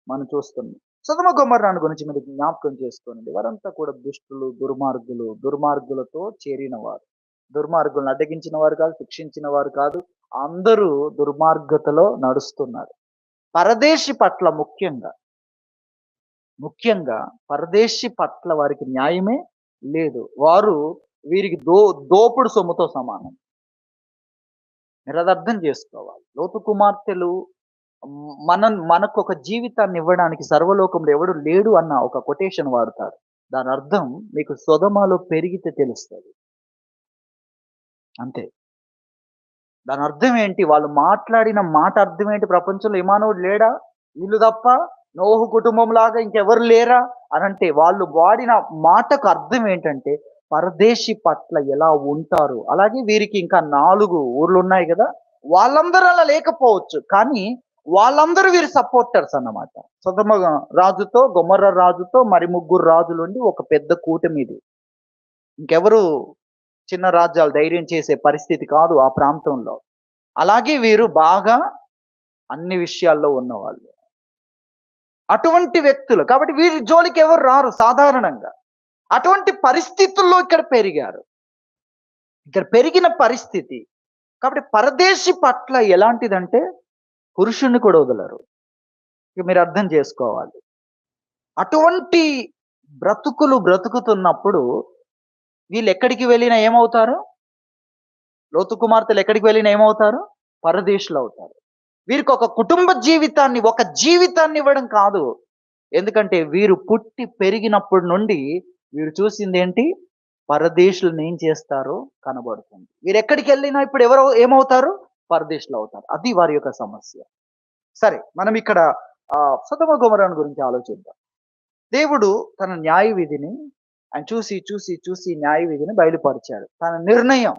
మనం చూస్తున్నాం. సొదొమ గొమొర్రాను గురించి మీరు జ్ఞాపకం చేసుకోండి. వారంతా కూడా దుష్టులు, దుర్మార్గులతో చేరిన వారు. దుర్మార్గులను అడ్డగించిన వారు కాదు, శిక్షించిన వారు కాదు. అందరూ దుర్మార్గతలో నడుస్తున్నారు. పరదేశి పట్ల ముఖ్యంగా పరదేశి పట్ల వారికి న్యాయమే లేదు. వారు వీరికి దోపుడు సొమ్ముతో సమానం. మీరది అర్థం చేసుకోవాలి. లోతు కుమార్తెలు మనకొక జీవితాన్ని ఇవ్వడానికి సర్వలోకంలో ఎవడు లేడు అన్న ఒక కొటేషన్ వాడతారు. దాని అర్థం మీకు సొదొమలో పెరిగితే తెలుస్తది. అంతే. దాని అర్థం ఏంటి? వాళ్ళు మాట్లాడిన మాట అర్థం ఏంటి? ప్రపంచంలో ఏ మానవుడు లేడా? వీళ్ళు తప్ప నోహు కుటుంబంలాగా ఇంకెవరు లేరా? అనంటే వాళ్ళు వాడిన మాటకు అర్థం ఏంటంటే పరదేశి పట్ల ఎలా ఉంటారు. అలాగే వీరికి ఇంకా 4 ఊర్లున్నాయి గదా! వాళ్ళందరూ అలా లేకపోవచ్చు. కానీ వాళ్ళందరూ వీరి సపోర్టర్స్ అన్నమాట. సొదొమ రాజుతో, గొమొర్రా రాజుతో మరి 3 రాజులుండి ఒక పెద్ద కూటమిది. ఇంకెవరు చిన్న రాజ్యాలు ధైర్యం చేసే పరిస్థితి కాదు ఆ ప్రాంతంలో. అలాగే వీరు బాగా అన్ని విషయాల్లో ఉన్నవాళ్ళు. అటువంటి వ్యక్తులు. కాబట్టి వీరి జోలికి ఎవరు రారు సాధారణంగా. అటువంటి పరిస్థితుల్లో ఇక్కడ పెరిగారు. ఇక్కడ పెరిగిన పరిస్థితి. కాబట్టి పరదేశి పట్ల ఎలాంటిదంటే పురుషుడిని కూడా వదలరు. ఇక మీరు అర్థం చేసుకోవాలి. అటువంటి బ్రతుకుతున్నప్పుడు వీళ్ళెక్కడికి వెళ్ళినా ఏమవుతారు? లోతు కుమార్తెలు ఎక్కడికి వెళ్ళినా ఏమవుతారు? పరదేశులవుతారు. వీరికి ఒక కుటుంబ జీవితాన్ని, ఒక జీవితాన్ని ఇవ్వడం కాదు. ఎందుకంటే వీరు పుట్టి పెరిగినప్పటి నుండి వీరు చూసిందేంటి? పరదేశులను ఏం చేస్తారో కనబడుతుంది. వీరెక్కడికెళ్ళినా ఇప్పుడు ఏమవుతారు? పరదేశులవుతారు. అది వారి యొక్క సమస్య. సరే, మనం ఇక్కడ సొదొమ గొమొర్రాను గురించి ఆలోచిద్దాం. దేవుడు తన న్యాయ విధిని ఆయన చూసి న్యాయ విధిని బయలుపరిచాడు. తన నిర్ణయం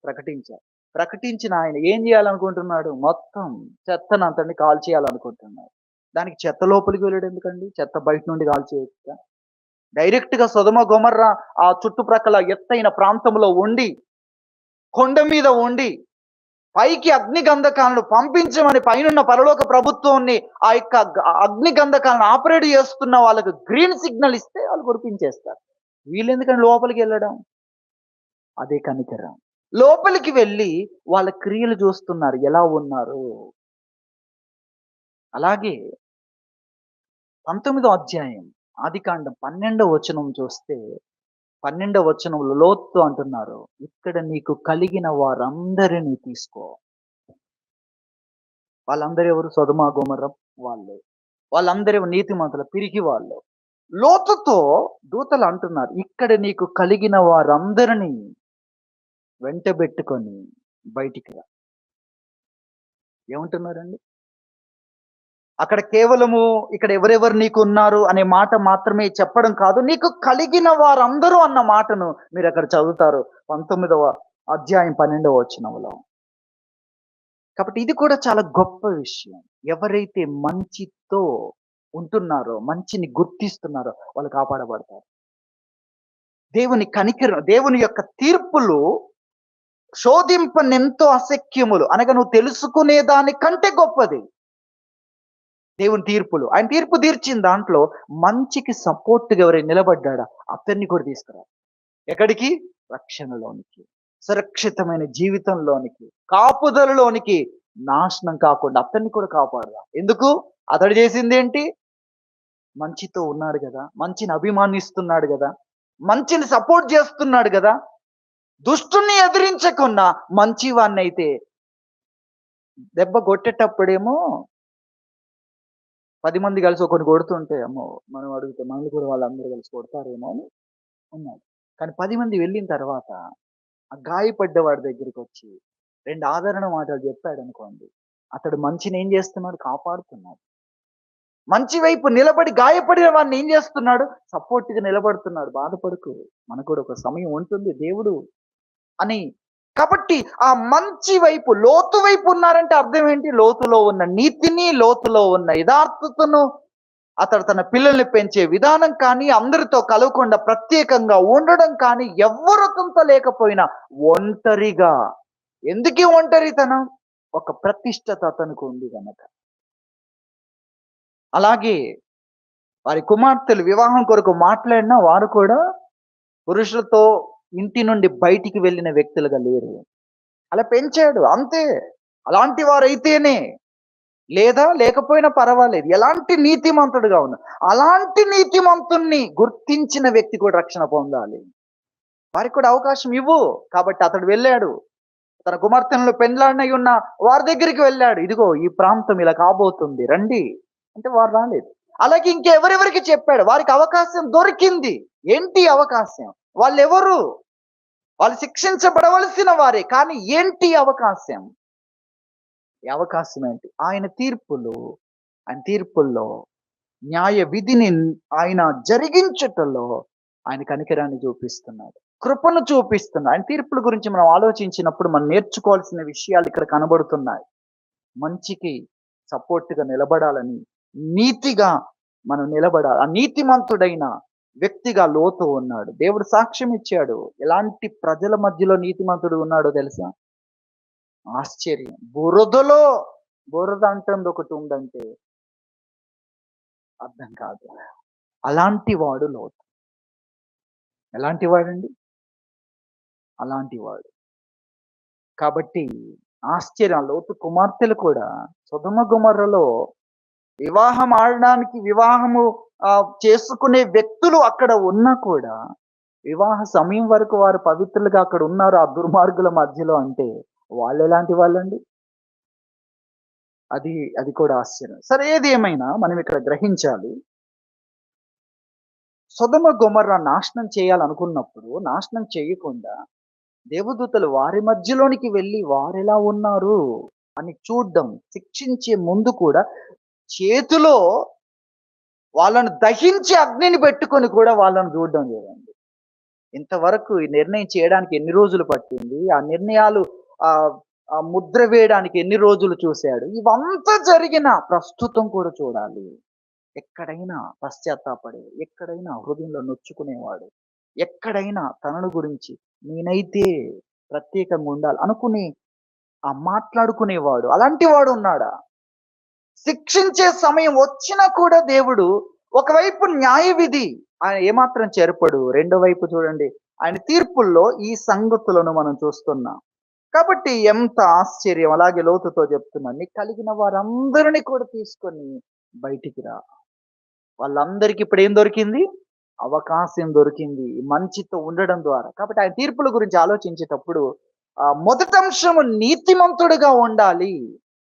ప్రకటించాడు. ప్రకటించిన ఆయన ఏం చేయాలనుకుంటున్నాడు? మొత్తం చెత్తనంతటిని కాల్చేయాలనుకుంటున్నాడు. దానికి చెత్త లోపలికి వెళ్ళడం ఎందుకండి? చెత్త బయట నుండి కాల్చేయొచ్చుగా. డైరెక్ట్‌గా సొదొమ గొమొర్రా ఆ చుట్టుప్రక్కల ఎత్తైన ప్రాంతంలో ఉండి, కొండ మీద ఉండి, పైకి అగ్ని గంధకాలను పంపించమని పైనున్న పరలోక ప్రభుత్వాన్ని ఆ యొక్క అగ్ని గంధకాలను ఆపరేట్ చేస్తున్న వాళ్ళకి గ్రీన్ సిగ్నల్ ఇస్తే వాళ్ళు కురిపించేస్తారు. వీళ్ళెందుకని లోపలికి వెళ్ళడం? అదే కనికరం. లోపలికి వెళ్ళి వాళ్ళ క్రియలు చూస్తున్నారు ఎలా ఉన్నారు. అలాగే 19వ అధ్యాయం ఆదికాండం 12వ వచనం చూస్తే 12వ వచనంలో లోతు అంటున్నారు, ఇక్కడ నీకు కలిగిన వారందరినీ తీసుకో. వాళ్ళందరూ ఎవరు? సొదొమ గొమొర్రా వాళ్ళే. వాళ్ళందరూ నీతిమంతులు, పిరికి వాళ్ళు. లోతుతో దూతలు అంటున్నారు, ఇక్కడ నీకు కలిగిన వారందరినీ వెంటబెట్టుకొని బయటికి రా. ఏమంటున్నారండి? అక్కడ కేవలము ఇక్కడ ఎవరెవరు నీకు ఉన్నారు అనే మాట మాత్రమే చెప్పడం కాదు, నీకు కలిగిన వారందరూ అన్న మాటను మీరు అక్కడ చదువుతారు 19వ అధ్యాయం 12వ వచనంలో. కాబట్టి ఇది కూడా చాలా గొప్ప విషయం. ఎవరైతే మంచితో ఉంటున్నారో, మంచిని గుర్తిస్తున్నారో వాళ్ళు కాపాడబడతారు. దేవుని కనికరం, దేవుని యొక్క తీర్పులు శోధింపనెంతో అశక్యములు అనగా నువ్వు తెలుసుకునే దానికంటే గొప్పది దేవుని తీర్పులు. ఆయన తీర్పు తీర్చిన దాంట్లో మంచికి సపోర్ట్‌గా ఎవరైనా నిలబడ్డాడా అతన్ని కూడా తీసుకురా. ఎక్కడికి? రక్షణలోనికి, సురక్షితమైన జీవితంలోనికి, కాపుదలలోనికి, నాశనం కాకుండా అతన్ని కూడా కాపాడరా. ఎందుకు? అతడు చేసిందేంటి? మంచితో ఉన్నాడు గదా! మంచిని అభిమానిస్తున్నాడు గదా! మంచిని సపోర్ట్ చేస్తున్నాడు గదా! దుష్టుని ఎదిరించకున్నా మంచివాన్నైతే దెబ్బ కొట్టేటప్పుడేమో 10 మంది కలిసి ఒకడిని కొడుతుంటే అమ్మో! మనం అడిగితే మనల్ని కూడా వాళ్ళందరూ కలిసి కొడతారేమో అని ఉన్నాడు. కానీ 10 మంది వెళ్ళిన తర్వాత ఆ గాయపడ్డవాడి దగ్గరికొచ్చి 2 ఆదరణ మాటలు చెప్పాడనుకోండి, అతడు మంచిని ఏం చేస్తున్నాడు? కాపాడుతున్నాడు. మంచి వైపు నిలబడి గాయపడిన వాడిని ఏం చేస్తున్నాడు? సపోర్ట్‌గా నిలబడుతున్నాడు. బాధపడకు, మనకు కూడా ఒక సమయం ఉంటుంది దేవుడు అని. కాబట్టి ఆ మంచి వైపు, లోతు వైపు ఉన్నారంటే అర్థం ఏంటి? లోతులో ఉన్న నీతిని, లోతులో ఉన్న యథార్థతను, అతడు తన పిల్లల్ని పెంచే విధానం కానీ, అందరితో కలవకుండా ప్రత్యేకంగా ఉండడం కానీ, ఎవ్వరు అతనితో లేకపోయినా ఒంటరిగా. ఎందుకీ ఒంటరితనం? ఒక ప్రతిష్టత అతనికి ఉంది గనక. అలాగే వారి కుమార్తెలు వివాహం కొరకు మాట్లాడినా వారు కూడా పురుషులతో ఇంటి నుండి బయటికి వెళ్ళిన వ్యక్తులుగా లేరు. అలా పెంచాడు అంతే. అలాంటి వారైతేనే, లేదా లేకపోయినా పర్వాలేదు. ఎలాంటి నీతిమంతుడుగా ఉన్నా, అలాంటి నీతిమంతుణ్ణి గుర్తించిన వ్యక్తి కూడా రక్షణ పొందాలి. వారికి కూడా అవకాశం ఇవ్వు. కాబట్టి అతడు వెళ్ళాడు. తన కుమార్తెలను పెండ్లాడినై ఉన్న వారి దగ్గరికి వెళ్ళాడు. ఇదిగో ఈ ప్రాంతం ఇలా కాబోతుంది రండి. అంటే వారు రాలేదు. అలాగే ఇంకెవరెవరికి చెప్పాడు. వారికి అవకాశం దొరికింది. ఏంటి అవకాశం? వాళ్ళెవరు? వాళ్ళు శిక్షించబడవలసిన వారే. కానీ ఏంటి అవకాశం? ఈ అవకాశం ఏంటి? ఆయన తీర్పుల్లో న్యాయ విధిని ఆయన జరిగించుటలో ఆయన కనికరాన్ని చూపిస్తున్నాడు. కృపను చూపిస్తున్నాడు. ఆయన తీర్పుల గురించి మనం ఆలోచించినప్పుడు మనం నేర్చుకోవాల్సిన విషయాలు ఇక్కడ కనబడుతున్నాయి. మంచికి సపోర్ట్‌గా నిలబడాలని, నీతిగా మనం నిలబడాలి. ఆ నీతిమంతుడైన వ్యక్తిగా లోతు ఉన్నాడు. దేవుడు సాక్ష్యం ఇచ్చాడు. ఎలాంటి ప్రజల మధ్యలో నీతిమంతుడు ఉన్నాడో తెలుసా? ఆశ్చర్యం. బురద అంటుంది ఒకటి ఉందంటే అర్థం కాదు. అలాంటి వాడు లోతు. ఎలాంటి వాడండి? అలాంటి వాడు. కాబట్టి ఆశ్చర్యం. లోతు కుమార్తెలు కూడా సొదొమ గొమొర్రాలో వివాహం ఆడడానికి చేసుకునే వ్యక్తులు అక్కడ ఉన్నా కూడా, వివాహ సమయం వరకు వారు పవిత్రులుగా అక్కడ ఉన్నారు ఆ దుర్మార్గుల మధ్యలో అంటే, వాళ్ళెలాంటి వాళ్ళండి? అది అది కూడా ఆశ్చర్యం. సరే ఏది ఏమైనా మనం ఇక్కడ గ్రహించాలి. సొదొమ గొమొర్రా నాశనం చేయాలనుకున్నప్పుడు, నాశనం చేయకుండా దేవదూతలు వారి మధ్యలోనికి వెళ్లి వారెలా ఉన్నారు అని చూడ్డం, శిక్షించే ముందు కూడా చేతిలో వాళ్ళను దహించి అగ్నిని పెట్టుకొని కూడా వాళ్ళను చూడడం లేదండి. ఇంతవరకు ఈ నిర్ణయం చేయడానికి ఎన్ని రోజులు పట్టింది? ఆ నిర్ణయాలు ఆహ్, ఆ ముద్ర వేయడానికి ఎన్ని రోజులు చూసాడు? ఇవంతా జరిగిన ప్రస్తుతం కూడా చూడాలి. ఎక్కడైనా పశ్చాత్తాపడేవాడు, ఎక్కడైనా హృదయంలో నొచ్చుకునేవాడు, ఎక్కడైనా తనను గురించి నేనైతే ప్రత్యేకంగా ఉండాలి అనుకుని మాట్లాడుకునేవాడు. అలాంటి వాడు ఉన్నాడా? శిక్షించే సమయం వచ్చినా కూడా దేవుడు ఒకవైపు న్యాయ విధి ఆయన ఏమాత్రం చెరపడు. రెండో వైపు చూడండి ఆయన తీర్పుల్లో ఈ సంగతులను మనం చూస్తున్నాం. కాబట్టి ఎంత ఆశ్చర్యం! అలాగే లోతుతో చెప్తున్నాను. నీకు కలిగిన వారందరిని కూడా తీసుకొని బయటికి రా. వాళ్ళందరికీ ఇప్పుడేం దొరికింది? అవకాశం దొరికింది. మంచితో ఉండడం ద్వారా. కాబట్టి ఆయన తీర్పుల గురించి ఆలోచించేటప్పుడు మొదటి అంశము నీతిమంతుడిగా ఉండాలి.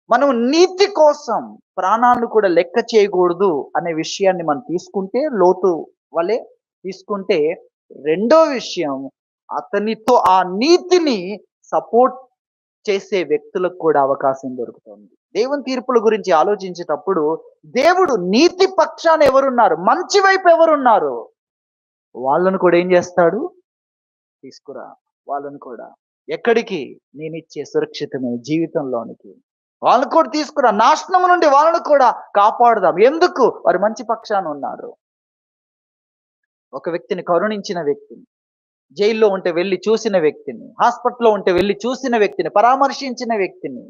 మనం నీతి కోసం ప్రాణాలను కూడా లెక్క చేయకూడదు అనే విషయాన్ని మనం తీసుకుంటే లోతు వలె తీసుకుంటే, రెండో విషయం అతనితో ఆ నీతిని సపోర్ట్ చేసే వ్యక్తులకు కూడా అవకాశం దొరుకుతుంది. దేవుని తీర్పుల గురించి ఆలోచించేటప్పుడు దేవుడు నీతి పక్షాన ఎవరున్నారు? మంచి వైపు ఎవరున్నారు? వాళ్ళను కూడా ఏం చేస్తాడు? తీసుకురా. వాళ్ళను కూడా. ఎక్కడికి? నేనిచ్చే సురక్షితమైన జీవితంలోనికి. వాళ్ళని కూడా తీసుకురా. నాశనం నుండి వాళ్ళను కూడా కాపాడుదాం. ఎందుకు? వారు మంచి పక్షాన ఉన్నారు. ఒక వ్యక్తిని కరుణించిన వ్యక్తిని, జైల్లో ఉంటే వెళ్లి చూసిన వ్యక్తిని, హాస్పిటల్‌లో ఉంటే వెళ్లి చూసిన వ్యక్తిని, పరామర్శించిన వ్యక్తిని.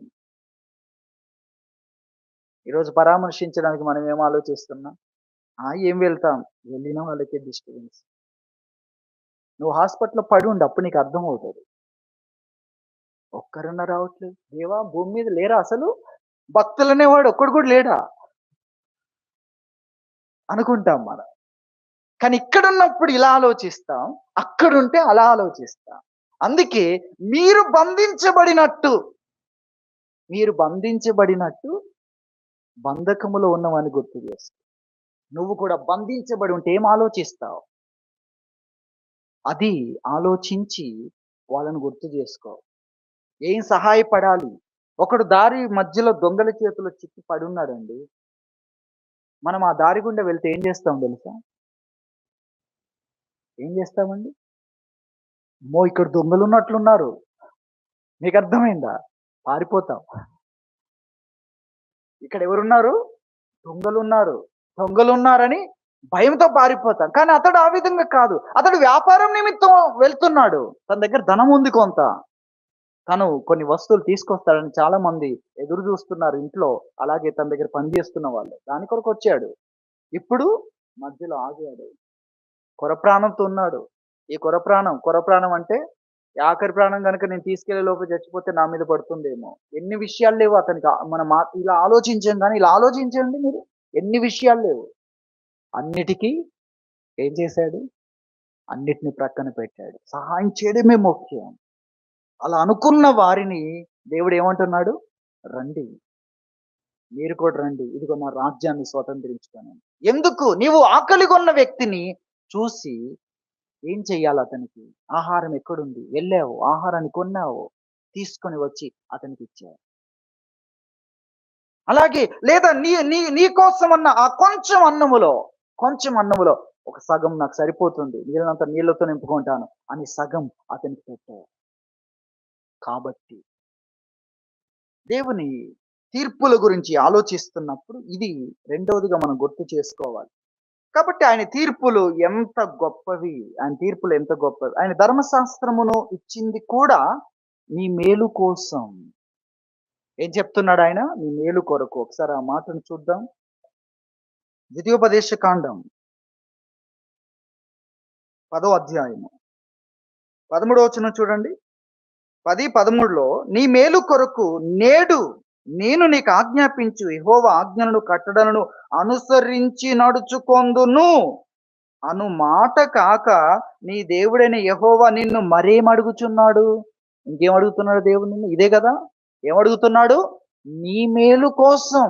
ఈరోజు పరామర్శించడానికి మనం ఏం ఆలోచిస్తున్నాం? ఏం వెళ్తాం? వెళ్ళిన వాళ్ళకే డిస్టర్బెన్స్. నువ్వు హాస్పిటల్‌లో పడి ఉండు. అప్పుడు నీకు అర్థమవుతది. ఒక్కరన్నా రావట్లేదు. దేవా భూమి మీద లేరా అసలు? భక్తులనేవాడు ఒక్కడు కూడా లేడా? అనుకుంటాం మనం. కానీ ఇక్కడున్నప్పుడు ఇలా ఆలోచిస్తాం. అక్కడుంటే అలా ఆలోచిస్తాం. అందుకే మీరు బంధించబడినట్టు, మీరు బంధించబడినట్టు బంధకములో ఉన్నవని గుర్తు చేసుకో. నువ్వు కూడా బంధించబడి ఉంటే ఏం ఆలోచిస్తావు? అది ఆలోచించి వాళ్ళని గుర్తు చేసుకో. ఏం సహాయపడాలి? ఒకడు దారి మధ్యలో దొంగల చేతిలో చిక్కి పడున్నాడండి. మనం ఆ దారి గుండా వెళ్తే ఏం చేస్తాం తెలుసా? ఏం చేస్తామండి? అమ్మో! ఇక్కడ దొంగలున్నట్లున్నారు. మీకర్థమైందా? పారిపోతాం. ఇక్కడ ఎవరున్నారు? దొంగలున్నారు. దొంగలున్నారని భయంతో పారిపోతాం. కానీ అతడు ఆ విధంగా కాదు. అతడు వ్యాపారం నిమిత్తం వెళ్తున్నాడు. తన దగ్గర ధనం ఉంది కొంత. తను కొన్ని వస్తువులు తీసుకొస్తాడని చాలా మంది ఎదురు చూస్తున్నారు ఇంట్లో. అలాగే తన దగ్గర పని చేస్తున్న వాళ్ళు. దాని కొరకొచ్చాడు. ఇప్పుడు మధ్యలో ఆగాడు. కొర ప్రాణంతో ఉన్నాడు. ఈ కొర ప్రాణం అంటే ఈ ఆఖరి ప్రాణం గనుక నేను తీసుకెళ్ళే లోపు చచ్చిపోతే నా మీద పడుతుందేమో. ఎన్ని విషయాలు లేవు అతనికి. మన ఇలా ఆలోచించాం గానీ, ఇలా ఆలోచించండి మీరు. ఎన్ని విషయాలు లేవు. అన్నిటికి ఏం చేశాడు? అన్నిటిని ప్రక్కన పెట్టాడు. సహాయం చేయడమే ముఖ్యం. అలా అనుకున్న వారిని దేవుడు ఏమంటున్నాడు? రండి. మీరు కూడా రండి. ఇదిగో నా రాజ్యాన్ని స్వతంత్రించుకోనని. ఎందుకు? నీవు ఆకలిగొన్న వ్యక్తిని చూసి ఏం చెయ్యాలి అతనికి? ఆహారం ఎక్కడుంది? వెళ్ళావు, ఆహారాన్ని కొన్నావు, తీసుకొని వచ్చి అతనికిచ్చావు. అలాగే లేదా నీ నీ నీ కోసమన్న ఆ కొంచెం అన్నములో ఒక సగం నాకు సరిపోతుంది. మిగిలినంత నీళ్ళతో నింపుకుంటాను అని సగం అతనికి పెట్టావు. కాబట్టి దేవుని తీర్పుల గురించి ఆలోచిస్తున్నప్పుడు ఇది రెండవదిగా మనం గుర్తు చేసుకోవాలి. కాబట్టి ఆయన తీర్పులు ఎంత గొప్పవి. ఆయన తీర్పులు ఎంత గొప్పవి. ఆయన ధర్మశాస్త్రమును ఇచ్చింది కూడా నీ మేలు కోసం. ఏం చెప్తున్నాడు ఆయన? నీ మేలు కొరకు. ఒకసారి ఆ మాటను చూద్దాం. ద్వితీయోపదేశ కాండం 10వ అధ్యాయము 13వ వచనం చూడండి. 10, 13లో నీ మేలు కొరకు నేడు నేను నీకు ఆజ్ఞాపించు యెహోవా ఆజ్ఞలను కట్టడలను అనుసరించి నడుచుకొందును అను మాట కాక నీ దేవుడైన యెహోవా నిన్ను మరేం అడుగుచున్నాడు? ఇంకేం అడుగుతున్నాడు దేవుడు నిన్ను? ఇదే కదా. ఏమడుగుతున్నాడు? నీ మేలు కోసం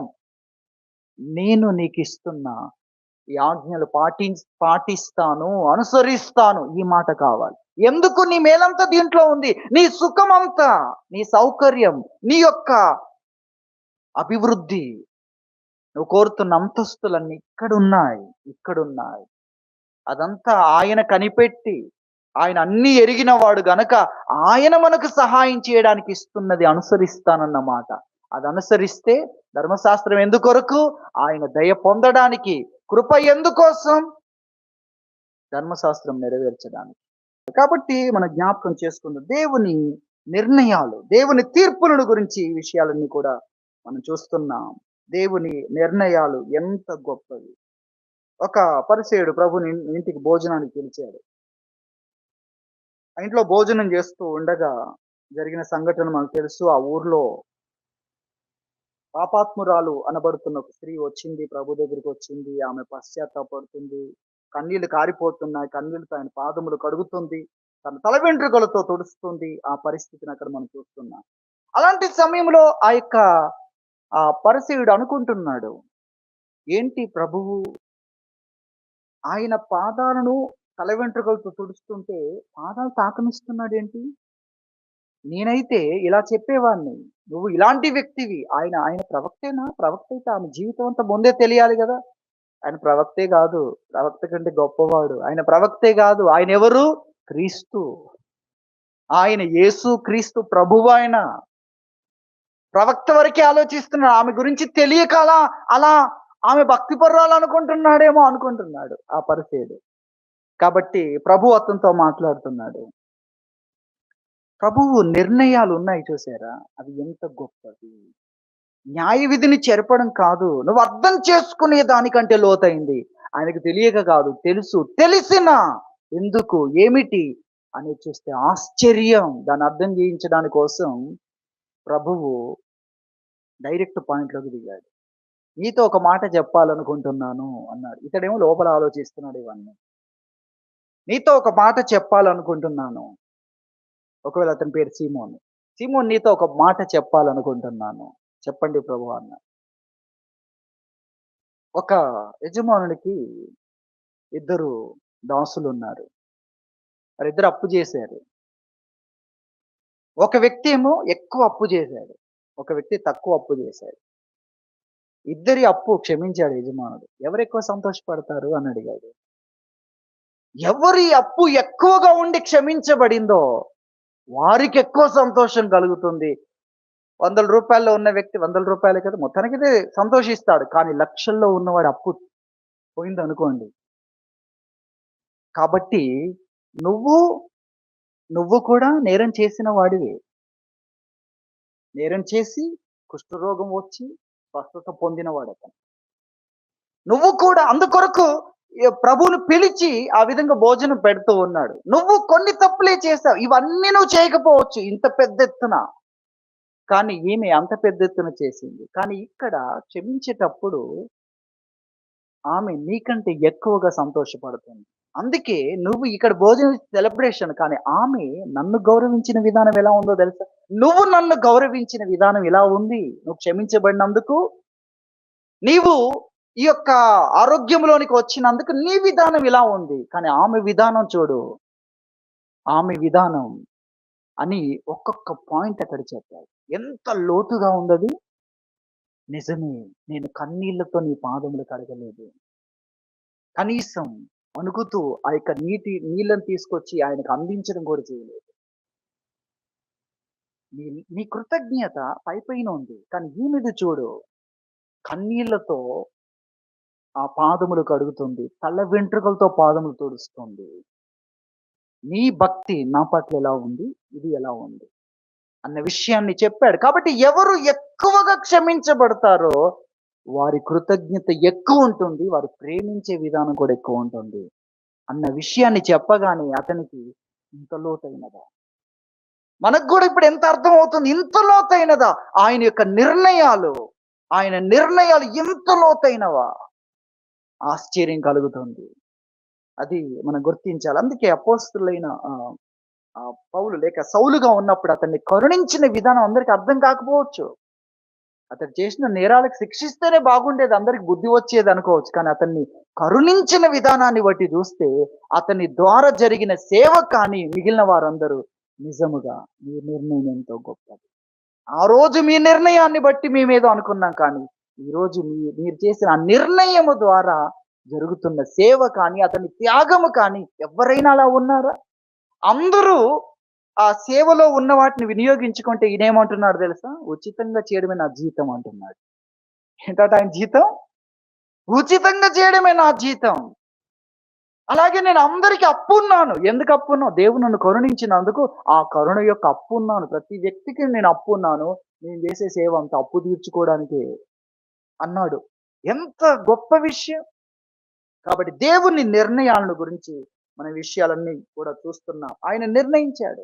నేను నీకు ఇస్తున్నా ఈ ఆజ్ఞలు పాటిస్తాను, అనుసరిస్తాను. ఈ మాట కావాలి. ఎందుకు? నీ మేలంతా దీంట్లో ఉంది. నీ సుఖమంతా, నీ సౌకర్యం, నీ యొక్క అభివృద్ధి, నువ్వు కోరుతున్న అంతస్తులన్నీ ఇక్కడున్నాయి. అదంతా ఆయన కనిపెట్టి, ఆయన అన్ని ఎరిగిన వాడు గనక ఆయన మనకు సహాయం చేయడానికి ఇస్తున్నది అనుసరిస్తానన్నమాట. అది అనుసరిస్తే ధర్మశాస్త్రం ఎందుకొరకు? ఆయన దయ పొందడానికి. కృప ఎందుకోసం? ధర్మశాస్త్రం నెరవేర్చడానికి. కాబట్టి మనం జ్ఞాపకం చేసుకుందాం దేవుని నిర్ణయాలు, దేవుని తీర్పులను గురించి ఈ విషయాలన్నీ కూడా మనం చూస్తున్నాం. దేవుని నిర్ణయాలు ఎంత గొప్పవి. ఒక పరిసయ్యుడు ప్రభుని ఇంటికి భోజనానికి పిలిచాడు. ఆ ఇంట్లో భోజనం చేస్తూ ఉండగా జరిగిన సంఘటన మనకు తెలుసు. ఆ ఊర్లో పాపాత్మురాలు అనబడుతున్న ఒక స్త్రీ వచ్చింది, ప్రభు దగ్గరికి వచ్చింది. ఆమె పశ్చాత్తాపడుతుంది, కన్నీళ్లు కారిపోతున్నాయి, కన్నీళ్లతో ఆయన పాదములు కడుగుతుంది, తన తల వెంట్రుకలతో తుడుస్తుంది. ఆ పరిస్థితిని అక్కడ మనం చూస్తున్నాం. అలాంటి సమయంలో ఆ పరిసయ్యుడు అనుకుంటున్నాడు, ఏంటి ప్రభువు ఆయన పాదాలను తల వెంట్రుకలతో తుడుస్తుంటే పాదాలు తాకనిస్తున్నాడేంటి? నేనైతే ఇలా చెప్పేవాడిని, నువ్వు ఇలాంటి వ్యక్తివి. ఆయన ప్రవక్తేనా? ప్రవక్త అయితే ఆమె జీవితం అంతా ముందే తెలియాలి కదా. ఆయన ప్రవక్తే కాదు, ప్రవక్త కంటే గొప్పవాడు. ఆయన ప్రవక్తే కాదు, ఆయన ఎవరు? క్రీస్తు. ఆయన యేసు క్రీస్తు ప్రభువు. ఆయన ప్రవక్త వరకే ఆలోచిస్తున్నాడు. ఆమె గురించి తెలియక అలా ఆమె భక్తిపరురాలు అనుకుంటున్నాడు ఆ పరిసయ్యుడు. కాబట్టి ప్రభు అతనితో మాట్లాడుతున్నాడు. ప్రభువు నిర్ణయాలు ఉన్నాయి చూసారా, అవి ఎంత గొప్పవి. న్యాయ విధిని చెరపడం కాదు, నువ్వు అర్థం చేసుకునే దానికంటే లోతైంది. ఆయనకు తెలియక కాదు, తెలిసిన ఎందుకు, ఏమిటి అని చూస్తే ఆశ్చర్యం. దాన్ని అర్థం చేయించడానికి కోసం ప్రభువు డైరెక్ట్ పాయింట్లోకి దిగాడు. నీతో ఒక మాట చెప్పాలనుకుంటున్నాను అన్నాడు. ఇతడేమో లోపల ఆలోచిస్తున్నాడు ఇవన్నీ. నీతో ఒక మాట చెప్పాలనుకుంటున్నాను. ఒకవేళ అతని పేరు సీమోను. సీమోన్, నీతో ఒక మాట చెప్పాలనుకుంటున్నాను. చెప్పండి ప్రభువా అన్నాడు. ఒక యజమానునికి ఇద్దరు దాసులు ఉన్నారు. వారిద్దరు అప్పు చేశారు. ఒక వ్యక్తి ఏమో ఎక్కువ అప్పు చేశాడు, ఒక వ్యక్తి తక్కువ అప్పు చేశాడు. ఇద్దరి అప్పు క్షమించాడు యజమానుడు. ఎవరు ఎక్కువ సంతోషపడతారు అని అడిగాడు. ఎవరి అప్పు ఎక్కువగా ఉండి క్షమించబడిందో వారికి ఎక్కువ సంతోషం కలుగుతుంది. రూ. 100 ఉన్న వ్యక్తి రూ. 100 కదా, మొత్తానికైతే సంతోషిస్తాడు. కానీ లక్షల్లో ఉన్నవాడు అప్పు పోయిందనుకోండి. కాబట్టి నువ్వు కూడా నేరం చేసిన వాడివే. నేరం చేసి కుష్ఠరోగం వచ్చి స్వస్థత పొందిన వాడతను. నువ్వు కూడా అందుకొరకు ప్రభువును పిలిచి ఆ విధంగా భోజనం పెడుతూ ఉన్నాడు. నువ్వు కొన్ని తప్పులే చేశావు. ఇవన్నీ నువ్వు చేయకపోవచ్చు ఇంత పెద్ద ఎత్తున. కానీ ఈమె అంత పెద్ద ఎత్తున చేసింది. కానీ ఇక్కడ క్షమించేటప్పుడు ఆమె నీకంటే ఎక్కువగా సంతోషపడుతుంది. అందుకే నువ్వు ఇక్కడ భోజనం సెలబ్రేషన్, కానీ ఆమె నన్ను గౌరవించిన విధానం ఎలా ఉందో తెలుసా? నువ్వు నన్ను గౌరవించిన విధానం ఇలా ఉంది. నువ్వు క్షమించబడినందుకు, నీవు ఈ యొక్క ఆరోగ్యంలోనికి వచ్చినందుకు నీ విధానం ఇలా ఉంది. కానీ ఆమె విధానం చూడు. ఆమె విధానం అని ఒక్కొక్క పాయింట్ అక్కడ చెప్పాడు. ఎంత లోతుగా ఉందది. నిజమే. నేను కన్నీళ్లతో నీ పాదములు కడగలేదు. కనీసం వణుకుతూ ఆ యొక్క నీళ్ళని తీసుకొచ్చి ఆయనకు అందించడం కూడా చేయలేదు. నీ నీ కృతజ్ఞత పైపైన ఉంది. కానీ ఈమెది చూడు, కన్నీళ్లతో ఆ పాదములు కడుగుతుంది. తల వెంట్రుకలతో పాదములు తుడుస్తుంది. నీ భక్తి నా పట్ల ఎలా ఉంది? ఇది ఎలా ఉంది? అన్న విషయాన్ని చెప్పాడు. కాబట్టి ఎవరు ఎక్కువగా క్షమించబడతారో వారి కృతజ్ఞత ఎక్కువ ఉంటుంది. వారు ప్రేమించే విధానం కూడా ఎక్కువ ఉంటుంది అన్న విషయాన్ని చెప్పగానే అతనికి ఇంత లోతైనదా? మనకు కూడా ఇప్పుడు ఎంత అర్థం అవుతుంది? ఇంత లోతైనదా? ఆయన నిర్ణయాలు ఎంత లోతైనవా? ఆశ్చర్యం కలుగుతుంది. అది మనం గుర్తించాలి. అందుకే అపోస్తలులైన పౌలు లేక సౌలుగా ఉన్నప్పుడు అతన్ని కరుణించిన విధానం అందరికి అర్థం కాకపోవచ్చు. అతను చేసిన నేరాలకు శిక్షిస్తేనే బాగుండేది, అందరికి బుద్ధి వచ్చేది అనుకోవచ్చు. కానీ అతన్ని కరుణించిన విధానాన్ని బట్టి చూస్తే అతని ద్వారా జరిగిన సేవ కానీ మిగిలిన వారందరూ నిజముగా మీ నిర్ణయం ఎంతో గొప్పది. ఆ రోజు మీ నిర్ణయాన్ని బట్టి మేమేదో అనుకున్నాం, కానీ ఈరోజు మీరు చేసిన ఆ నిర్ణయము ద్వారా జరుగుతున్న సేవ కానీ అతని త్యాగము కానీ ఎవరైనా అలా ఉన్నారా? అందరూ ఆ సేవలో ఉన్న వాటిని వినియోగించుకుంటే ఈయనేమంటున్నాడు తెలుసా? ఉచితంగా చేయడమే నా జీతం అంటున్నాడు. ఏంటట ఆయన జీతం? ఉచితంగా చేయడమే నా జీతం. అలాగే నేను అందరికీ అప్పున్నాను. ఎందుకు అప్పున్నావు? దేవుడు నన్ను కరుణించినందుకు ఆ కరుణ యొక్క అప్పున్నాను. ప్రతి వ్యక్తికి నేను అప్పున్నాను. నేను చేసే సేవ అంత అప్పు తీర్చుకోవడానికే అన్నాడు. ఎంత గొప్ప విషయం! కాబట్టి దేవుని నిర్ణయాలను గురించి మన విషయాలన్నీ కూడా చూస్తున్నాం. ఆయన నిర్ణయించాడు.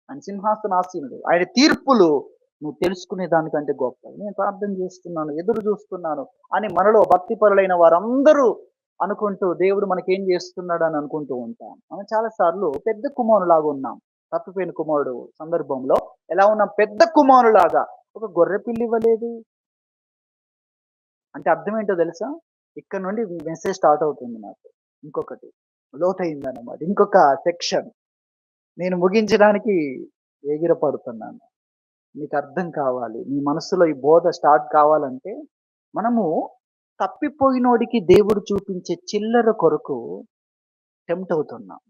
ఆయన సింహాసనాసీనుడు. ఆయన తీర్పులు నువ్వు తెలుసుకునే దానికంటే గొప్పవి. నేను ప్రార్థన చేస్తున్నాను, ఎదురు చూస్తున్నాను అని మనలో భక్తిపరులైన వారందరూ అనుకుంటూ దేవుడు మనకేం చేస్తున్నాడు అని అనుకుంటూ ఉంటాం. మనం చాలాసార్లు పెద్ద కుమారులాగా ఉన్నాం. తప్పిపోయిన కుమారుడు సందర్భంలో ఎలా ఉన్నాం? పెద్ద కుమారులాగా. ఒక గొర్రె పిల్లి ఇవ్వలేదు అంటే అర్థం ఏంటో తెలుసా? ఇక్కడ నుండి మెసేజ్ స్టార్ట్ అవుతుంది నాకు. ఇంకొకటి లోతైందన్నమాట. ఇంకొక సెక్షన్ నేను ముగించడానికి ఎగిరపడుతున్నాను. మీకు అర్థం కావాలి. మీ మనసులో ఈ బోధ స్టార్ట్ కావాలంటే మనము తప్పిపోయినోడికి దేవుడు చూపించే చిల్లర కొరకు టెంప్ట్ అవుతున్నాం.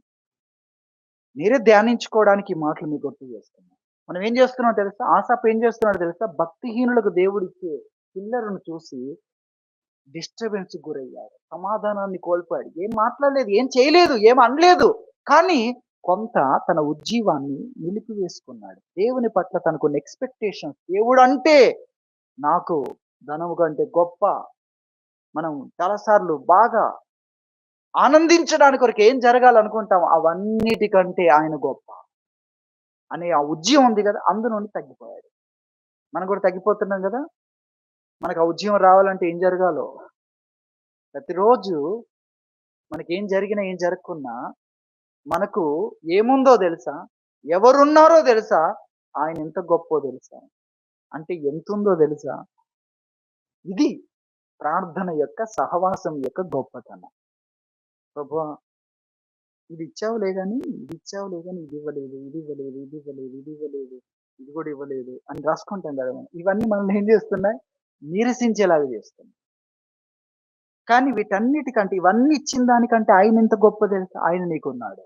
మీరే ధ్యానించుకోవడానికి ఈ మాటలు మీకు గుర్తు చేస్తున్నాం. మనం ఏం చేస్తున్నాం తెలుసా? ఆసాపు ఏం చేస్తున్నాడో తెలుసా? భక్తిహీనులకు దేవుడిచ్చే చిల్లరను చూసి డిస్టర్బెన్స్ గురయ్యాడు. సమాధానాన్ని కోల్పోయాడు. ఏం మాట్లాడలేదు, ఏం చేయలేదు, ఏం అనలేదు. కానీ కొంత తన ఉజ్జీవాన్ని నిలిపివేసుకున్నాడు. దేవుని పట్ల తనకున్న ఎక్స్‌పెక్టేషన్స్, దేవుడు అంటే నాకు ధనము కంటే గొప్ప. మనం చాలాసార్లు బాగా ఆనందించడానికి కొరకు ఏం జరగాలనుకుంటాం, అవన్నిటికంటే ఆయన గొప్ప అనే ఆ ఉజ్జీవం ఉంది కదా, అందు నుండి తగ్గిపోయాడు. మనం కూడా తగ్గిపోతున్నాం కదా. మనకు ఆ ఉజ్జీవం రావాలంటే ఏం జరగాలో, ప్రతిరోజు మనకేం జరిగినా ఏం జరగకున్నా మనకు ఏముందో తెలుసా? ఎవరున్నారో తెలుసా? ఆయన ఎంత గొప్పో తెలుసా? అంటే ఎంతుందో తెలుసా? ఇది ప్రార్థన యొక్క సహవాసం యొక్క గొప్పతనం. ప్రభువా ఇది ఇచ్చావులే గాని, ఇది ఇచ్చావులే గాని, ఇది ఇవ్వలేదు, ఇది ఇవ్వలేదు, ఇది ఇవ్వలేదు, ఇది ఇవ్వలేదు, ఇది కూడా ఇవ్వలేదు అని రాసుకుంటాం కదా మనం. ఇవన్నీ మనల్ని ఏం చేస్తున్నాయి? నీరసించేలాగా చేస్తున్నాయి. కానీ వీటన్నిటికంటే, ఇవన్నీ ఇచ్చిన దానికంటే ఆయన ఎంత గొప్ప తెలుసా? ఆయన నీకున్నాడు.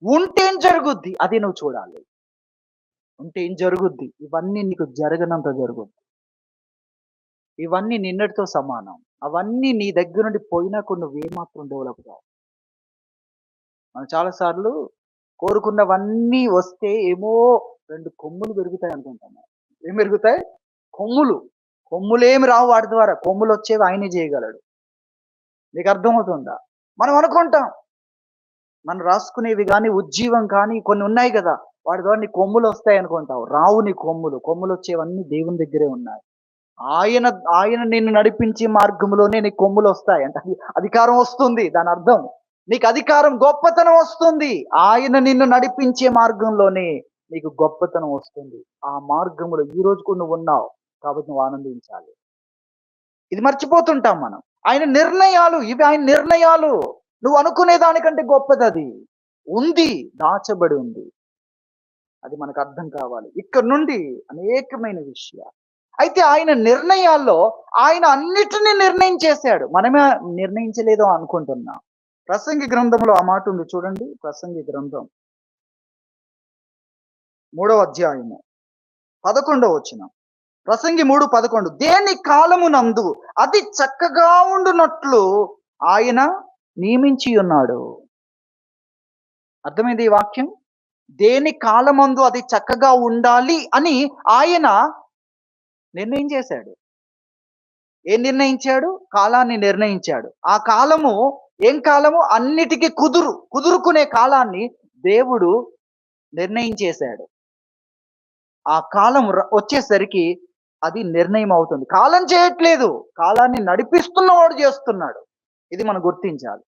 ఉంటే ఏం జరుగుద్ది? అది నువ్వు చూడాలి. ఉంటే ఏం జరుగుద్ది? ఇవన్నీ నీకు జరగనంత జరుగుద్ది. ఇవన్నీ నిన్నటితో సమానం. అవన్నీ నీ దగ్గర నుండి పోయినాక నువ్వేమాత్రం డెవలప్ కావు. మనం చాలా సార్లు కోరుకున్నవన్నీ వస్తే ఏమో 2 కొమ్ములు పెరుగుతాయి అనుకుంటాం. ఏం పెరుగుతాయి? కొమ్ములు. కొమ్ములేమి రావు వాటి ద్వారా. కొమ్ములొచ్చేవి ఆయనే చేయగలడు. మీకు అర్థమవుతుందా? మనం అనుకుంటాం, మనం రాసుకునేవి గాని, ఉజ్జీవం కానీ కొన్ని ఉన్నాయి గదా! వాటి ద్వారా నీ కొమ్ములొస్తాయి అనుకుంటావు. రావు నీ కొమ్ములు. కొమ్ములొచ్చేవన్నీ దేవుని దగ్గరే ఉన్నాయి. ఆయన ఆయన నిన్ను నడిపించే మార్గంలోనే నీకు కొమ్ములొస్తాయి. అంటే అధికారం వస్తుంది. దానర్థం. నీకు అధికారం, గొప్పతనం వస్తుంది. ఆయన నిన్ను నడిపించే మార్గంలోనే నీకు గొప్పతనం వస్తుంది. ఆ మార్గంలో ఈ రోజు కూడా నువ్వున్నావు. కాబట్టి నువ్వు ఆనందించాలి. ఇది మర్చిపోతుంటాం మనం. ఆయన నిర్ణయాలు, ఇవి ఆయన నిర్ణయాలు. నువ్వు అనుకునే దానికంటే గొప్పదది. ఉంది. దాచబడి ఉంది. అది మనకు అర్థం కావాలి. ఇక్కడ నుండి అనేకమైన విషయాలు. అయితే ఆయన నిర్ణయాల్లో ఆయన అన్నిటిని నిర్ణయం చేశాడు. మనమే నిర్ణయించలేదో అనుకుంటున్నాం. ప్రసంగి గ్రంథంలో ఆ మాట ఉంది చూడండి. ప్రసంగి గ్రంథం 3వ అధ్యాయము 11వ వచనం. ప్రసంగి 3:11 దేని కాలమునందు అది చక్కగా ఉండునట్లు ఆయన నియమించి ఉన్నాడు. అర్థమైంది ఈ వాక్యం? దేని కాలమందు అది చక్కగా ఉండాలి అని ఆయన నిర్ణయం చేశాడు. ఏం నిర్ణయించాడు? కాలాన్ని నిర్ణయించాడు. ఆ కాలము ఏం కాలము? అన్నిటికీ కుదురుకునే కాలాన్ని దేవుడు నిర్ణయించేశాడు. ఆ కాలం వచ్చేసరికి అది నిర్ణయం అవుతుంది. కాలం చేయట్లేదు. కాలాన్ని నడిపిస్తున్నవాడు చేస్తున్నాడు. ఇది మనం గుర్తించాలి.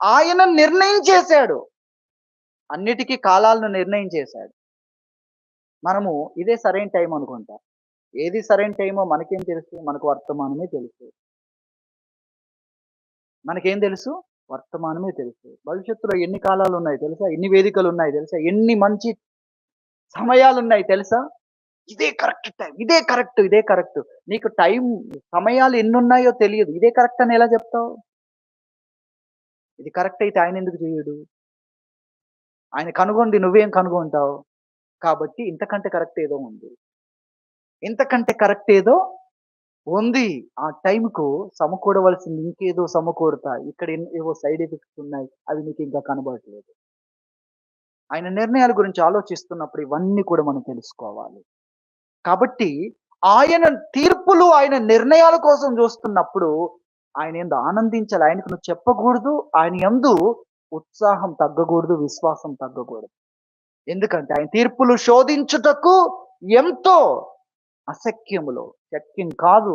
ఆయన నిర్ణయం చేశాడు. అన్నిటికీ కాలాలను నిర్ణయం చేశాడు. మనము ఇదే సరైన టైం అనుకుంటాం. ఏది సరైన టైమో మనకేం తెలుసు? మనకు వర్తమానమే తెలుసు. మనకేం తెలుసు? వర్తమానమే తెలుసు. భవిష్యత్తులో ఎన్ని కాలాలున్నాయి తెలుసా? ఎన్ని వేదికలున్నాయి తెలుసా? ఎన్ని మంచి సమయాలున్నాయి తెలుసా? ఇదే కరెక్ట్ టైం. ఇదే కరెక్ట్. ఇదే కరెక్ట్. నీకు టైం, సమయాలు ఎన్నున్నాయో తెలియదు. ఇదే కరెక్ట్ అని ఎలా చెప్తావు? ఇది కరెక్ట్ అయితే ఆయన ఎందుకు చేయడు? ఆయన కనుగొంది నువ్వేం కనుగొంటావు? కాబట్టి ఇంతకంటే కరెక్ట్ ఏదో ఉంది. ఇంతకంటే కరెక్ట్ ఏదో ఉంది. ఆ టైంకు సమకూడవలసింది ఇంకేదో సమకూడతాయి. ఇక్కడ ఏవో సైడ్ ఎఫెక్ట్స్ ఉన్నాయి. అవి నీకు ఇంకా కనబడట్లేదు. ఆయన నిర్ణయాల గురించి ఆలోచిస్తున్నప్పుడు ఇవన్నీ కూడా మనం తెలుసుకోవాలి. కాబట్టి ఆయన తీర్పులు, ఆయన నిర్ణయాల కోసం చూస్తున్నప్పుడు ఆయన యందు ఆనందించాలి. ఆయనకు నువ్వు చెప్పకూడదు. ఆయన యందు ఉత్సాహం తగ్గకూడదు, విశ్వాసం తగ్గకూడదు. ఎందుకంటే ఆయన తీర్పులు శోధించుటకు ఎంతో అశక్యములో, శక్యం కాదు,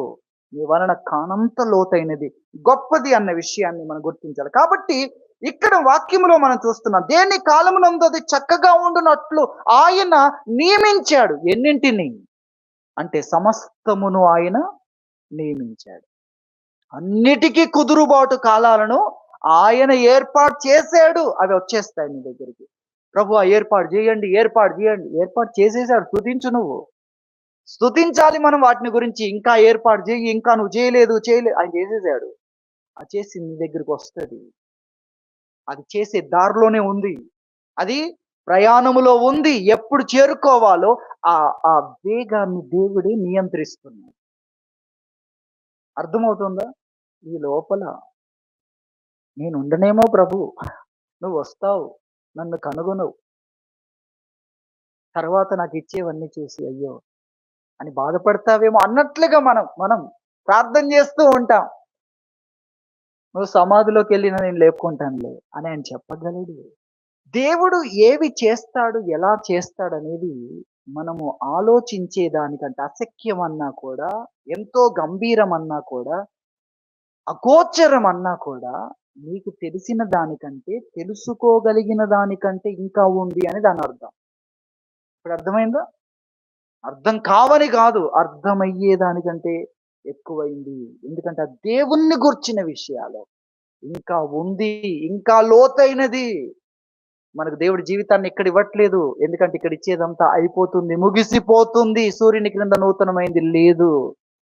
నీ వలన కానంత లోతైనది, గొప్పది అన్న విషయాన్ని మనం గుర్తించాలి. కాబట్టి ఇక్కడ వాక్యములో మనం చూస్తున్నాం, దేని కాలమునందు అది చక్కగా ఉండునట్లు ఆయన నియమించాడు. ఎన్నింటిని అంటే సమస్తమును ఆయన నియమించాడు. అన్నిటికీ కుదురుబాటు కాలాలను ఆయన ఏర్పాటు చేశాడు. అవి వచ్చేస్తాయి నీ దగ్గరికి. ప్రభువా ఏర్పాటు చేయండి, ఏర్పాటు చేయండి. ఏర్పాటు చేసేసాడు. స్తుతించు నువ్వు. స్తుతించాలి మనం వాటిని గురించి. ఇంకా ఏర్పాటు చెయ్యి, ఇంకా నువ్వు చేయలేదు ఆయన చేసేసాడు. అది చేసి నీ దగ్గరికి వస్తది. అది చేసే దారిలోనే ఉంది. అది ప్రయాణములో ఉంది. ఎప్పుడు చేరుకోవాలో ఆ ఆ వేగాన్ని దేవుడే నియంత్రిస్తున్నాడు. అర్థమవుతుందా? ఈ లోపల నేనుండనేమో ప్రభు, నువ్వు వస్తావు, నన్ను కనుగొనవు, తర్వాత నాకు ఇచ్చేవన్నీ చూసి అయ్యో అని బాధపడతావేమో అన్నట్లుగా మనం మనం ప్రార్థన చేస్తూ ఉంటాం. నువ్వు సమాధిలోకి వెళ్ళినా నేను లేపుకుంటానులే అని ఆయన చెప్పగలడు. దేవుడు ఏవి చేస్తాడు, ఎలా చేస్తాడనేది మనము ఆలోచించే దానికంటే అశక్యం అన్నా కూడా, ఎంతో గంభీరం అన్నా కూడా, అగోచరం అన్నా కూడా, నీకు తెలిసిన దానికంటే, తెలుసుకోగలిగిన దానికంటే ఇంకా ఉంది అని దాని అర్థం. ఇప్పుడు అర్థమైందా? అర్థం కావని కాదు, అర్థమయ్యే దానికంటే ఎక్కువైంది. ఎందుకంటే ఆ దేవుణ్ణి గూర్చిన విషయాలు ఇంకా ఉంది, ఇంకా లోతైనది. మనకు దేవుడి జీవితాన్ని ఇక్కడ ఇవ్వట్లేదు. ఎందుకంటే ఇక్కడ ఇచ్చేదంతా అయిపోతుంది, ముగిసిపోతుంది. సూర్యుని క్రింద నూతనమైంది లేదు.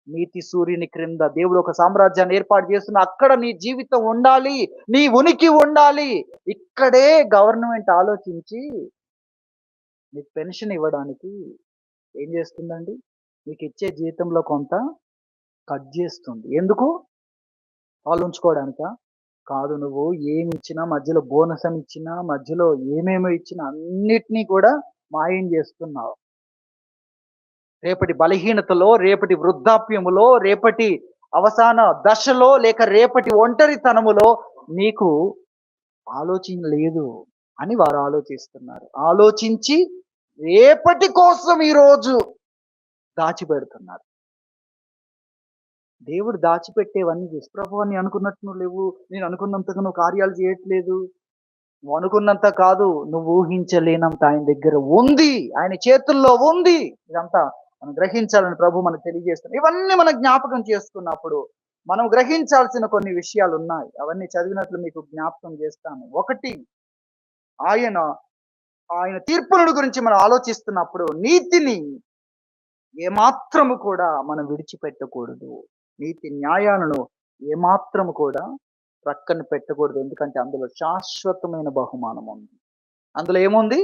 నీతి సూర్యుని క్రింద దేవుడు ఒక సామ్రాజ్యాన్ని ఏర్పాటు చేస్తున్న, అక్కడ నీ జీవితం ఉండాలి, నీ ఉనికి ఉండాలి. ఇక్కడే గవర్నమెంట్ ఆలోచించి నీకు పెన్షన్ ఇవ్వడానికి ఏం చేస్తుందండి? మీకు ఇచ్చే జీతంలో కొంత కట్ చేస్తుంది. ఎందుకు? వాళ్ళు ఉంచుకోవడానికా? కాదు. నువ్వు ఏమి ఇచ్చినా, మధ్యలో బోనస్ అని ఇచ్చినా, మధ్యలో ఏమేమి ఇచ్చినా అన్నిటినీ కూడా మాయం చేస్తున్నావు. రేపటి బలహీనతలో, రేపటి వృద్ధాప్యములో, రేపటి అవసాన దశలో లేక రేపటి ఒంటరితనములో నీకు ఆలోచన లేదు అని వారు ఆలోచిస్తున్నారు. ఆలోచించి రేపటి కోసం ఈరోజు దాచిపెడుతున్నారు. దేవుడు దాచిపెట్టేవన్నీ చూసి, ప్రభువా నేను అనుకున్నట్టు నువ్వు లేవు. నేను అనుకున్నంతగా నువ్వు కార్యాలు చేయట్లేదు. నువ్వు అనుకున్నంత కాదు. నువ్వు ఊహించలేనంత ఆయన దగ్గర ఉంది. ఆయన చేతుల్లో ఉంది. ఇదంతా మనం గ్రహించాలని ప్రభు మనకు తెలియజేస్తున్నారు. ఇవన్నీ మనం జ్ఞాపకం చేసుకున్నప్పుడు మనం గ్రహించాల్సిన కొన్ని విషయాలున్నాయి. అవన్నీ చదివినట్లు మీకు జ్ఞాపకం చేస్తాను. ఒకటి, ఆయన ఆయన తీర్పులను గురించి మనం ఆలోచిస్తున్నప్పుడు నీతిని ఏమాత్రము కూడా మనం విడిచిపెట్టకూడదు. నీతి న్యాయాలను ఏమాత్రము కూడా ప్రక్కన పెట్టకూడదు. ఎందుకంటే అందులో శాశ్వతమైన బహుమానం ఉంది. అందులో ఏముంది?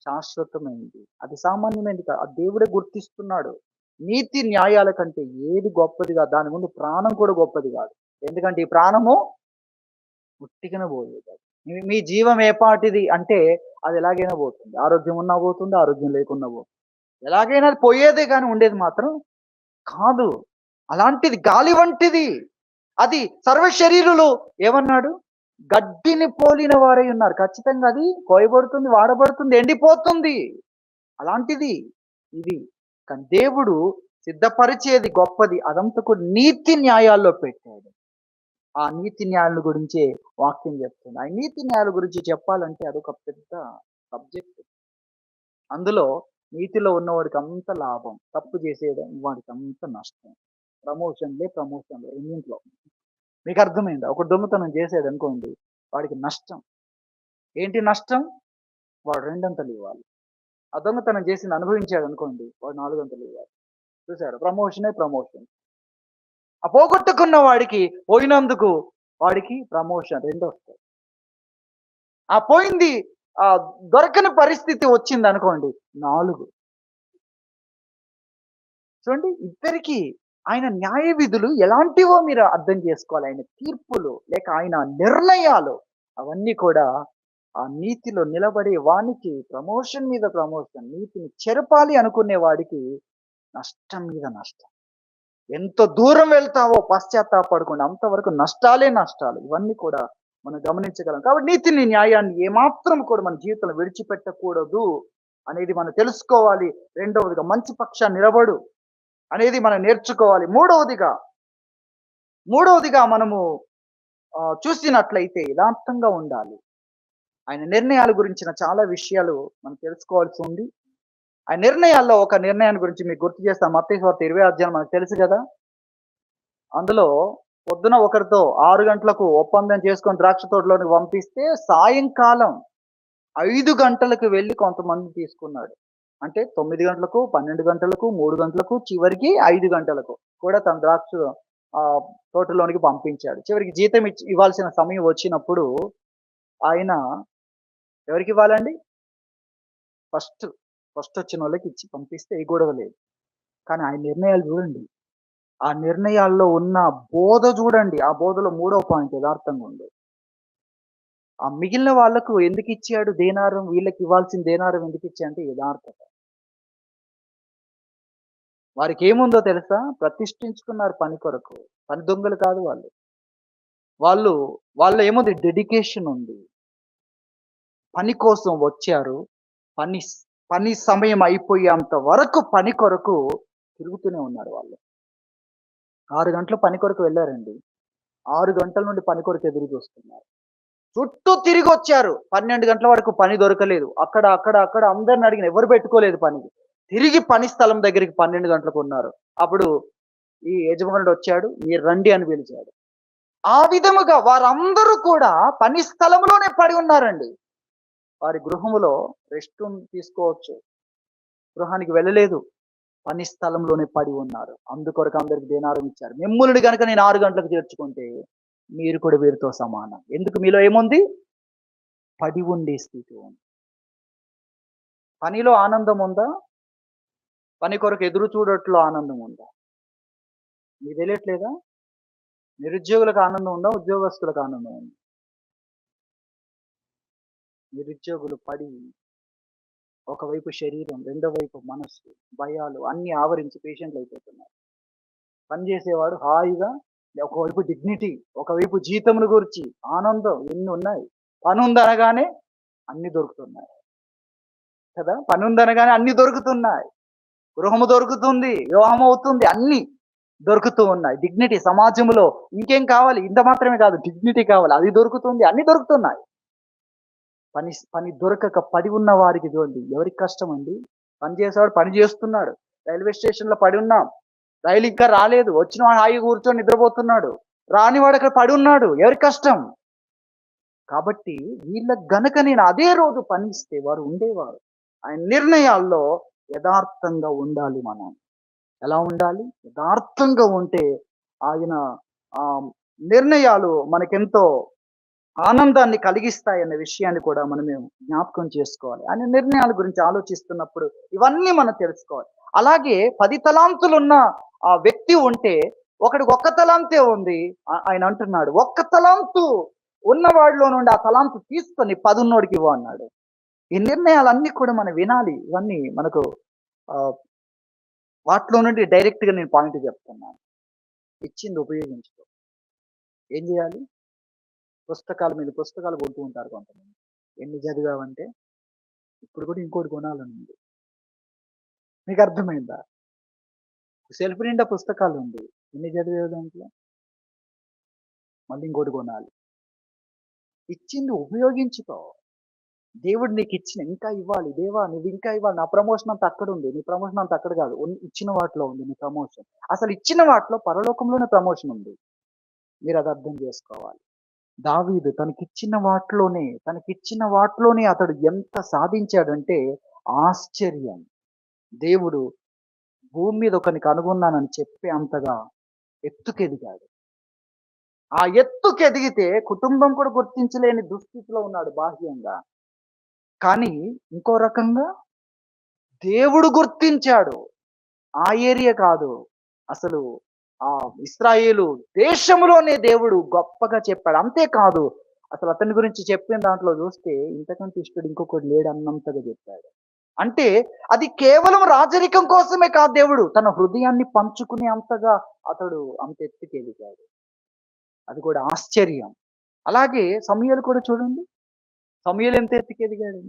శాశ్వతమైనది. అది సామాన్యమైనది కాదు. ఆ దేవుడే గుర్తిస్తున్నాడు. నీతి న్యాయాల కంటే ఏది గొప్పది కాదు. దాని ముందు ప్రాణం కూడా గొప్పది కాదు. ఎందుకంటే ఈ ప్రాణము ఉట్టిగనే పోయేది. మీ మీ జీవం ఏపాటిది అంటే అది ఎలాగైనా పోతుంది. ఆరోగ్యం ఉన్నా పోతుంది, ఆరోగ్యం లేకున్నా పోతుంది. ఎలాగైనా అది పోయేదే గాని ఉండేది మాత్రం కాదు. అలాంటిది గాలి వంటిది. అది సర్వ శరీరులు ఏమన్నాడు? గడ్డిని పోలిన వారై ఉన్నారు. ఖచ్చితంగా అది కోయబడుతుంది, వాడబడుతుంది, ఎండిపోతుంది. అలాంటిది ఇది. కానీ దేవుడు సిద్ధపరిచేది గొప్పది. అదంతా కూడా నీతి న్యాయాల్లో పెట్టాడు. ఆ నీతి న్యాయాల గురించే వాక్యం చెప్తుంది. ఆ నీతి న్యాయాల గురించి చెప్పాలంటే అదొక పెద్ద సబ్జెక్ట్. అందులో నీతిలో ఉన్నవాడికి అంత లాభం. తప్పు చేసేయడం వాడికి అంత నష్టం. ప్రమోషన్‌లే రెండిట్లో. మీకు అర్థమైందా? ఒక దొంగతనం చేసాడనుకోండి, వాడికి నష్టం. ఏంటి నష్టం? వాడు రెండంతలు ఇవ్వాలి. ఆ దొంగతనం చేసింది అనుభవించాడనుకోండి, వాడు నాలుగంతలు ఇవ్వాలి. చూసారా? ప్రమోషన్. ఆ పోగొట్టుకున్న వాడికి పోయినందుకు వాడికి ప్రమోషన్ రెండొస్తాయి. ఆ పోయింది దొరకని పరిస్థితి వచ్చిందనుకోండి 4. చూడండి ఇద్దరికీ ఆయన న్యాయ విధులు ఎలాంటివో మీరు అర్థం చేసుకోవాలి. ఆయన తీర్పులు లేక ఆయన నిర్ణయాలు అవన్నీ కూడా ఆ నీతిలో నిలబడే వానికి ప్రమోషన్ మీద ప్రమోషన్. నీతిని చెరపాలి అనుకునే వాడికి నష్టం మీద నష్టం. ఎంత దూరం వెళ్తావో పశ్చాత్తాపడకుండా అంతవరకు నష్టాలే నష్టాలు. ఇవన్నీ కూడా మనం గమనించగలం. కాబట్టి నీతిని, న్యాయాన్ని ఏమాత్రం కూడా మన జీవితంలో విడిచిపెట్టకూడదు అనేది మనం తెలుసుకోవాలి. రెండవదిగా మంచి పక్షాన్ని నిలబడు అనేది మనం నేర్చుకోవాలి. మూడవదిగా మనము చూసినట్లయితే యథార్థంగా ఉండాలి. ఆయన నిర్ణయాల గురించిన చాలా విషయాలు మనం తెలుసుకోవాల్సి ఉంది. ఆ నిర్ణయాల్లో ఒక నిర్ణయాన్ని గురించి మీకు గుర్తు చేస్తాను. మత్తయి సువార్త 20 అధ్యాయం మనకు తెలుసు కదా! అందులో పొద్దున ఒకరితో 6 గంటలకు ఒప్పందం చేసుకొని ద్రాక్ష తోటలోనికి పంపిస్తే, సాయంకాలం 5 గంటలకు వెళ్లి కొంతమందిని తీసుకున్నాడు. అంటే 9 గంటలకు, 12 గంటలకు, 3 గంటలకు, చివరికి 5 గంటలకు కూడా తన ద్రాక్ష తోటలోనికి పంపించాడు. చివరికి జీతం ఇవ్వాల్సిన సమయం వచ్చినప్పుడు ఆయన ఎవరికివ్వాలండి? ఫస్ట్, ఫస్ట్ వచ్చినోళ్ళకి ఇచ్చి పంపిస్తే ఏ గొడవ లేదు. కానీ ఆయన నిర్ణయాలు చూడండి. ఆ నిర్ణయాల్లో ఉన్న బోధ చూడండి. ఆ బోధలో మూడో పాయింట్ యదార్థంగా ఉంది. ఆ మిగిలిన వాళ్ళకు ఎందుకిచ్చాడు దేనారం? వీళ్ళకి ఇవ్వాల్సిన దేనారం ఎందుకిచ్చా అంటే యదార్థత. వారికేముందో తెలుసా? ప్రతిష్ఠించుకున్నారు పని కొరకు. పని దొంగలు కాదు వాళ్ళు. వాళ్ళు వాళ్ళలో ఏముంది? డెడికేషన్ ఉంది. పని కోసం వచ్చారు. పని పని సమయం అయిపోయేంత వరకు పని కొరకు తిరుగుతూనే ఉన్నారు వాళ్ళు. 6 గంటలు పని కొరకు వెళ్లారండి. 6 గంటల నుండి పని కొరకు ఎదురు చూస్తున్నారు. చుట్టూ తిరిగొచ్చారు. 12 గంటల వరకు పని దొరకలేదు. అక్కడ అందరిని అడిగిన ఎవరు పెట్టుకోలేదు పనికి. తిరిగి పని స్థలం దగ్గరికి 12 గంటలకు ఉన్నారు. అప్పుడు ఈ యజమానుడొచ్చాడు. మీరు రండి అని పిలిచాడు. ఆ విధముగా వారందరూ కూడా పని స్థలంలోనే పడి ఉన్నారండి. వారి గృహములో రెస్ట్ తీసుకోవచ్చు. గృహానికి వెళ్ళలేదు. పని స్థలంలోనే పడి ఉన్నారు. అందుకొరకు అందరికి దేనారం ఇచ్చారు. మిమ్ముల్ని గనుక నేను 6 గంటలకు చేర్చుకుంటే మీరు కూడా వీరితో సమానం. ఎందుకు మీలో ఏముంది? పడి ఉండే స్థితి ఉంది. పనిలో ఆనందం ఉందా? పని కొరకు ఎదురు చూడట్లో ఆనందం ఉందా? మీకు తెలియట్లేదా? నిరుద్యోగులకు ఆనందం ఉందా? ఉద్యోగస్తులకు ఆనందం ఉందా? నిరుద్యోగులు పడి ఒకవైపు శరీరం, రెండో వైపు మనస్సు, భయాలు అన్నీ ఆవరించి పేషెంట్లు అయిపోతున్నారు. పని చేసేవాడు హాయిగా ఒకవైపు డిగ్నిటీ, ఒకవైపు జీతమును గురించి ఆనందం ఎన్ని ఉన్నాయి. పనుందనగానే అన్ని దొరుకుతున్నాయి కదా! పనుందనగానే అన్ని దొరుకుతున్నాయి. గృహము దొరుకుతుంది, వివాహం అవుతుంది, అన్నీ దొరుకుతూ ఉన్నాయి. డిగ్నిటీ సమాజంలో ఇంకేం కావాలి? ఇంత మాత్రమే కాదు, డిగ్నిటీ కావాలి. అది దొరుకుతుంది, అన్నీ దొరుకుతున్నాయి. పని పని దొరకక పడి ఉన్న వారికి చూడండి ఎవరికి కష్టమండి? పని చేసేవాడు పని చేస్తున్నాడు. రైల్వే స్టేషన్‌లో పడి ఉన్నాం. రైలు ఇంకా రాలేదు. వచ్చినవాడు హాయిగా కూర్చొని నిద్రపోతున్నాడు. రానివాడు అక్కడ పడి ఉన్నాడు. ఎవరికి కష్టం? కాబట్టి వీళ్ళకి గనక నేను అదే రోజు పనిస్తే వారు ఉండేవారు. ఆయన నిర్ణయాల్లో యథార్థంగా ఉండాలి మనం. ఎలా ఉండాలి? యథార్థంగా ఉంటే ఆయన ఆహ్, నిర్ణయాలు మనకెంతో ఆనందాన్ని కలిగిస్తాయన్న విషయాన్ని కూడా మనము జ్ఞాపకం చేసుకోవాలి. ఆయన నిర్ణయాల గురించి ఆలోచిస్తున్నప్పుడు ఇవన్నీ మనం తెలుసుకోవాలి. అలాగే 10 తలాంతులున్న ఆ వ్యక్తి ఉంటే ఒకడికి ఒక్క తలాంతే ఉంది. ఆయన అంటున్నాడు, "ఒక్క తలాంతు ఉన్నవాడిలో నుండి ఆ తలాంతు తీసుకొని 10 ఉన్నోడికి ఇవ్వు" అన్నాడు. ఈ నిర్ణయాలన్నీ కూడా మనం వినాలి. ఇవన్నీ మనకు ఆహ్, వాటిలో నుండి డైరెక్ట్‌గా నేను పాయింట్ చెప్తున్నాను. ఇచ్చింది ఉపయోగించుకో. ఏం చేయాలి? పుస్తకాల మీద పుస్తకాలు కొంటూ ఉంటారు కొంతమంది. ఎన్ని చదివావంటే, ఇప్పుడు కూడా ఇంకోటి కొనాలనుంది. మీకు అర్థమైందా? సెల్ఫ్ నిండా పుస్తకాలుంది. ఎన్ని చదివావు దాంట్లో? మళ్ళీ ఇంకోటి కొనాలి. ఇచ్చింది ఉపయోగించుకో. దేవుడు నీకిచ్చిన ఇంకా ఇవ్వాలి. దేవా నువ్వింకా ఇవ్వాలి. నా ప్రమోషన్ అంతా అక్కడుంది. నీ ప్రమోషన్ అంతా అక్కడ కాదు. ఇచ్చిన వాటిలో ఉంది నీ ప్రమోషన్. అసలు ఇచ్చిన వాటిలో పరలోకంలోనే ప్రమోషన్ ఉంది. మీరది అర్థం చేసుకోవాలి. దావీదు తనకిచ్చిన వాటిలోనే అతడు ఎంత సాధించాడంటే ఆశ్చర్యం. దేవుడు భూమి మీద ఒకడిని కనుగొన్నానని చెప్పే అంతగా ఎత్తుకెదిగాడు. ఆ ఎత్తుకెదిగితే కుటుంబం కూడా గుర్తించలేని దుస్థితిలో ఉన్నాడు బాహ్యంగా. కానీ ఇంకో రకంగా దేవుడు గుర్తించాడు. ఆ ఏరియా కాదు. అసలు ఆ ఇశ్రాయేలు దేశంలోనే దేవుడు గొప్పగా చెప్పాడు. అంతేకాదు అసలు అతని గురించి చెప్పిన దాంట్లో చూస్తే ఇంతకంటే ఇష్టడు ఇంకొకడు లేడన్నంతగా చెప్పాడు. అంటే అది కేవలం రాజరికం కోసమే కాదు దేవుడు. తన హృదయాన్ని పంచుకునే అంతగా అతడు అంత ఎత్తుకెదిగాడు. అది కూడా ఆశ్చర్యం. అలాగే సమూయేలు కూడా చూడండి. సమూయేలు ఎంత ఎత్తుకెదిగాడు.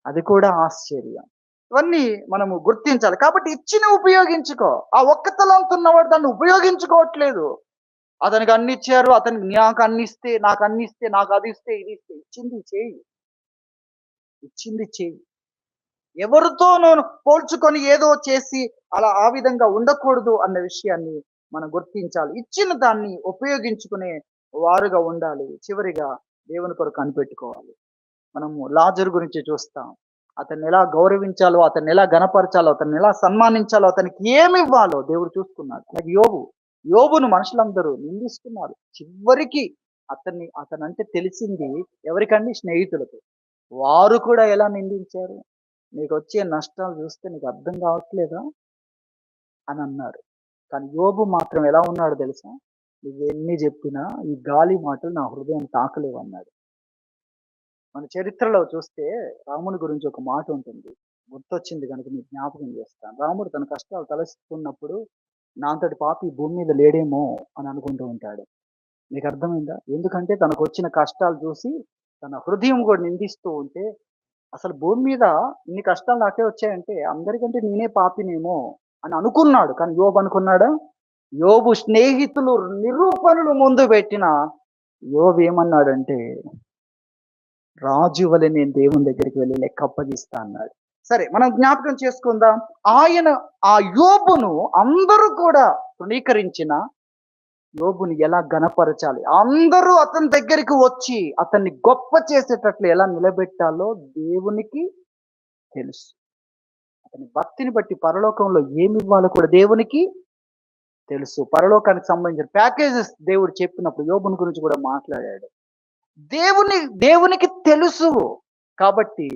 అది కూడా ఆశ్చర్యం. ఇవన్నీ మనము గుర్తించాలి. కాబట్టి ఇచ్చినవి ఉపయోగించుకో. ఆ ఒక్క తలాంతు ఉన్నవాడు దాన్ని ఉపయోగించుకోవట్లేదు. అతనికి అన్నిచ్చారు. అతనికి నాకన్నిస్తే, నాకదిస్తే, ఇదిస్తే. ఇచ్చింది చెయ్యి. ఇచ్చింది చెయ్యి. ఎవరితోనూ పోల్చుకొని ఏదో చేసి అలా ఆ విధంగా ఉండకూడదు అన్న విషయాన్ని మనం గుర్తించాలి. ఇచ్చిన దాన్ని ఉపయోగించుకునే వారుగా ఉండాలి. చివరిగా దేవుని కొరకు కనిపెట్టుకోవాలి. మనము లాజరు గురించి చూస్తాం. అతన్నెలా గౌరవించాలో, అతన్నెలా ఘనపరచాలో, అతన్నెలా సన్మానించాలో, అతనికి ఏమివ్వాలో దేవుడు చూసుకున్నాడు. అలాగే యోబును మనుషులందరూ నిందిస్తున్నారు. చివరికి అతనంటే తెలిసింది ఎవరికండి? స్నేహితులకు. వారు కూడా ఎలా నిందించారు? "నీకొచ్చే నష్టాలు చూస్తే నీకు అర్థం కావట్లేదా?" అని అన్నారు. కానీ యోబు మాత్రం ఎలా ఉన్నాడో తెలుసా? "నువ్వెన్ని చెప్పినా ఈ గాలి మాటలు నా హృదయాన్ని తాకలేవన్నాడు." మన చరిత్రలో చూస్తే రాముని గురించి ఒక మాట ఉంటుంది. గుర్తొచ్చింది గనుక మీకు జ్ఞాపకం చేస్తాను. రాముడు తన కష్టాలు తలెత్తుకున్నప్పుడు నా అంతటి పాపి ఈ భూమి మీద లేడేమో అని అనుకుంటూ ఉంటాడు. మీకు అర్థమైందా? ఎందుకంటే తనకొచ్చిన కష్టాలు చూసి తన హృదయం కూడా నిందిస్తూ ఉంటే, అసలు భూమి మీద ఇన్ని కష్టాలు నాకే వచ్చాయంటే అందరికంటే నేనే పాపినేమో అని అనుకున్నాడు. కానీ యోబు అనుకున్నాడా? యోబు స్నేహితులు నిరూపణలు ముందు పెట్టిన యోబు ఏమన్నాడంటే, రాజు వలె నేను దేవుని దగ్గరికి వెళ్లి లెక్క అప్పగిస్తా అన్నాడు. సరే మనం జ్ఞాపకం చేసుకుందాం. ఆయన ఆ యోబును అందరూ కూడా తృణీకరించిన యోబుని ఎలా ఘనపరచాలి, అందరూ అతని దగ్గరికి వచ్చి అతన్ని గొప్ప చేసేటట్లు ఎలా నిలబెట్టాలో దేవునికి తెలుసు. అతని భక్తిని బట్టి పరలోకంలో ఏమి ఇవ్వాలో కూడా దేవునికి తెలుసు. పరలోకానికి సంబంధించిన ప్యాకేజెస్ దేవుడు చెప్పినప్పుడు యోబుని గురించి కూడా మాట్లాడాడు. దేవునికి తెలుసు. కాబట్టి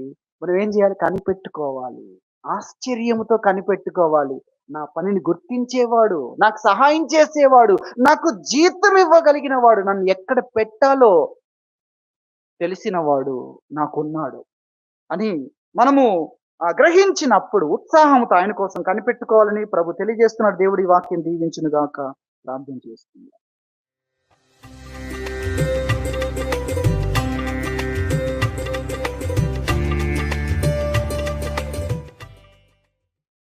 మనం ఏం చేయాలి? కనిపెట్టుకోవాలి. ఆశ్చర్యముతో కనిపెట్టుకోవాలి. నా పనిని గుర్తించేవాడు, నాకు సహాయం చేసేవాడు, నాకు జీతం ఇవ్వగలిగిన వాడు, నన్ను ఎక్కడ పెట్టాలో తెలిసిన వాడు నాకున్నాడు అని మనము గ్రహించినప్పుడు ఉత్సాహంతో ఆయన కోసం కనిపెట్టుకోవాలని ప్రభు తెలియజేస్తున్నాడు. దేవుడి వాక్యం దీవించును గాక. ప్రార్థన చేస్తున్నాను.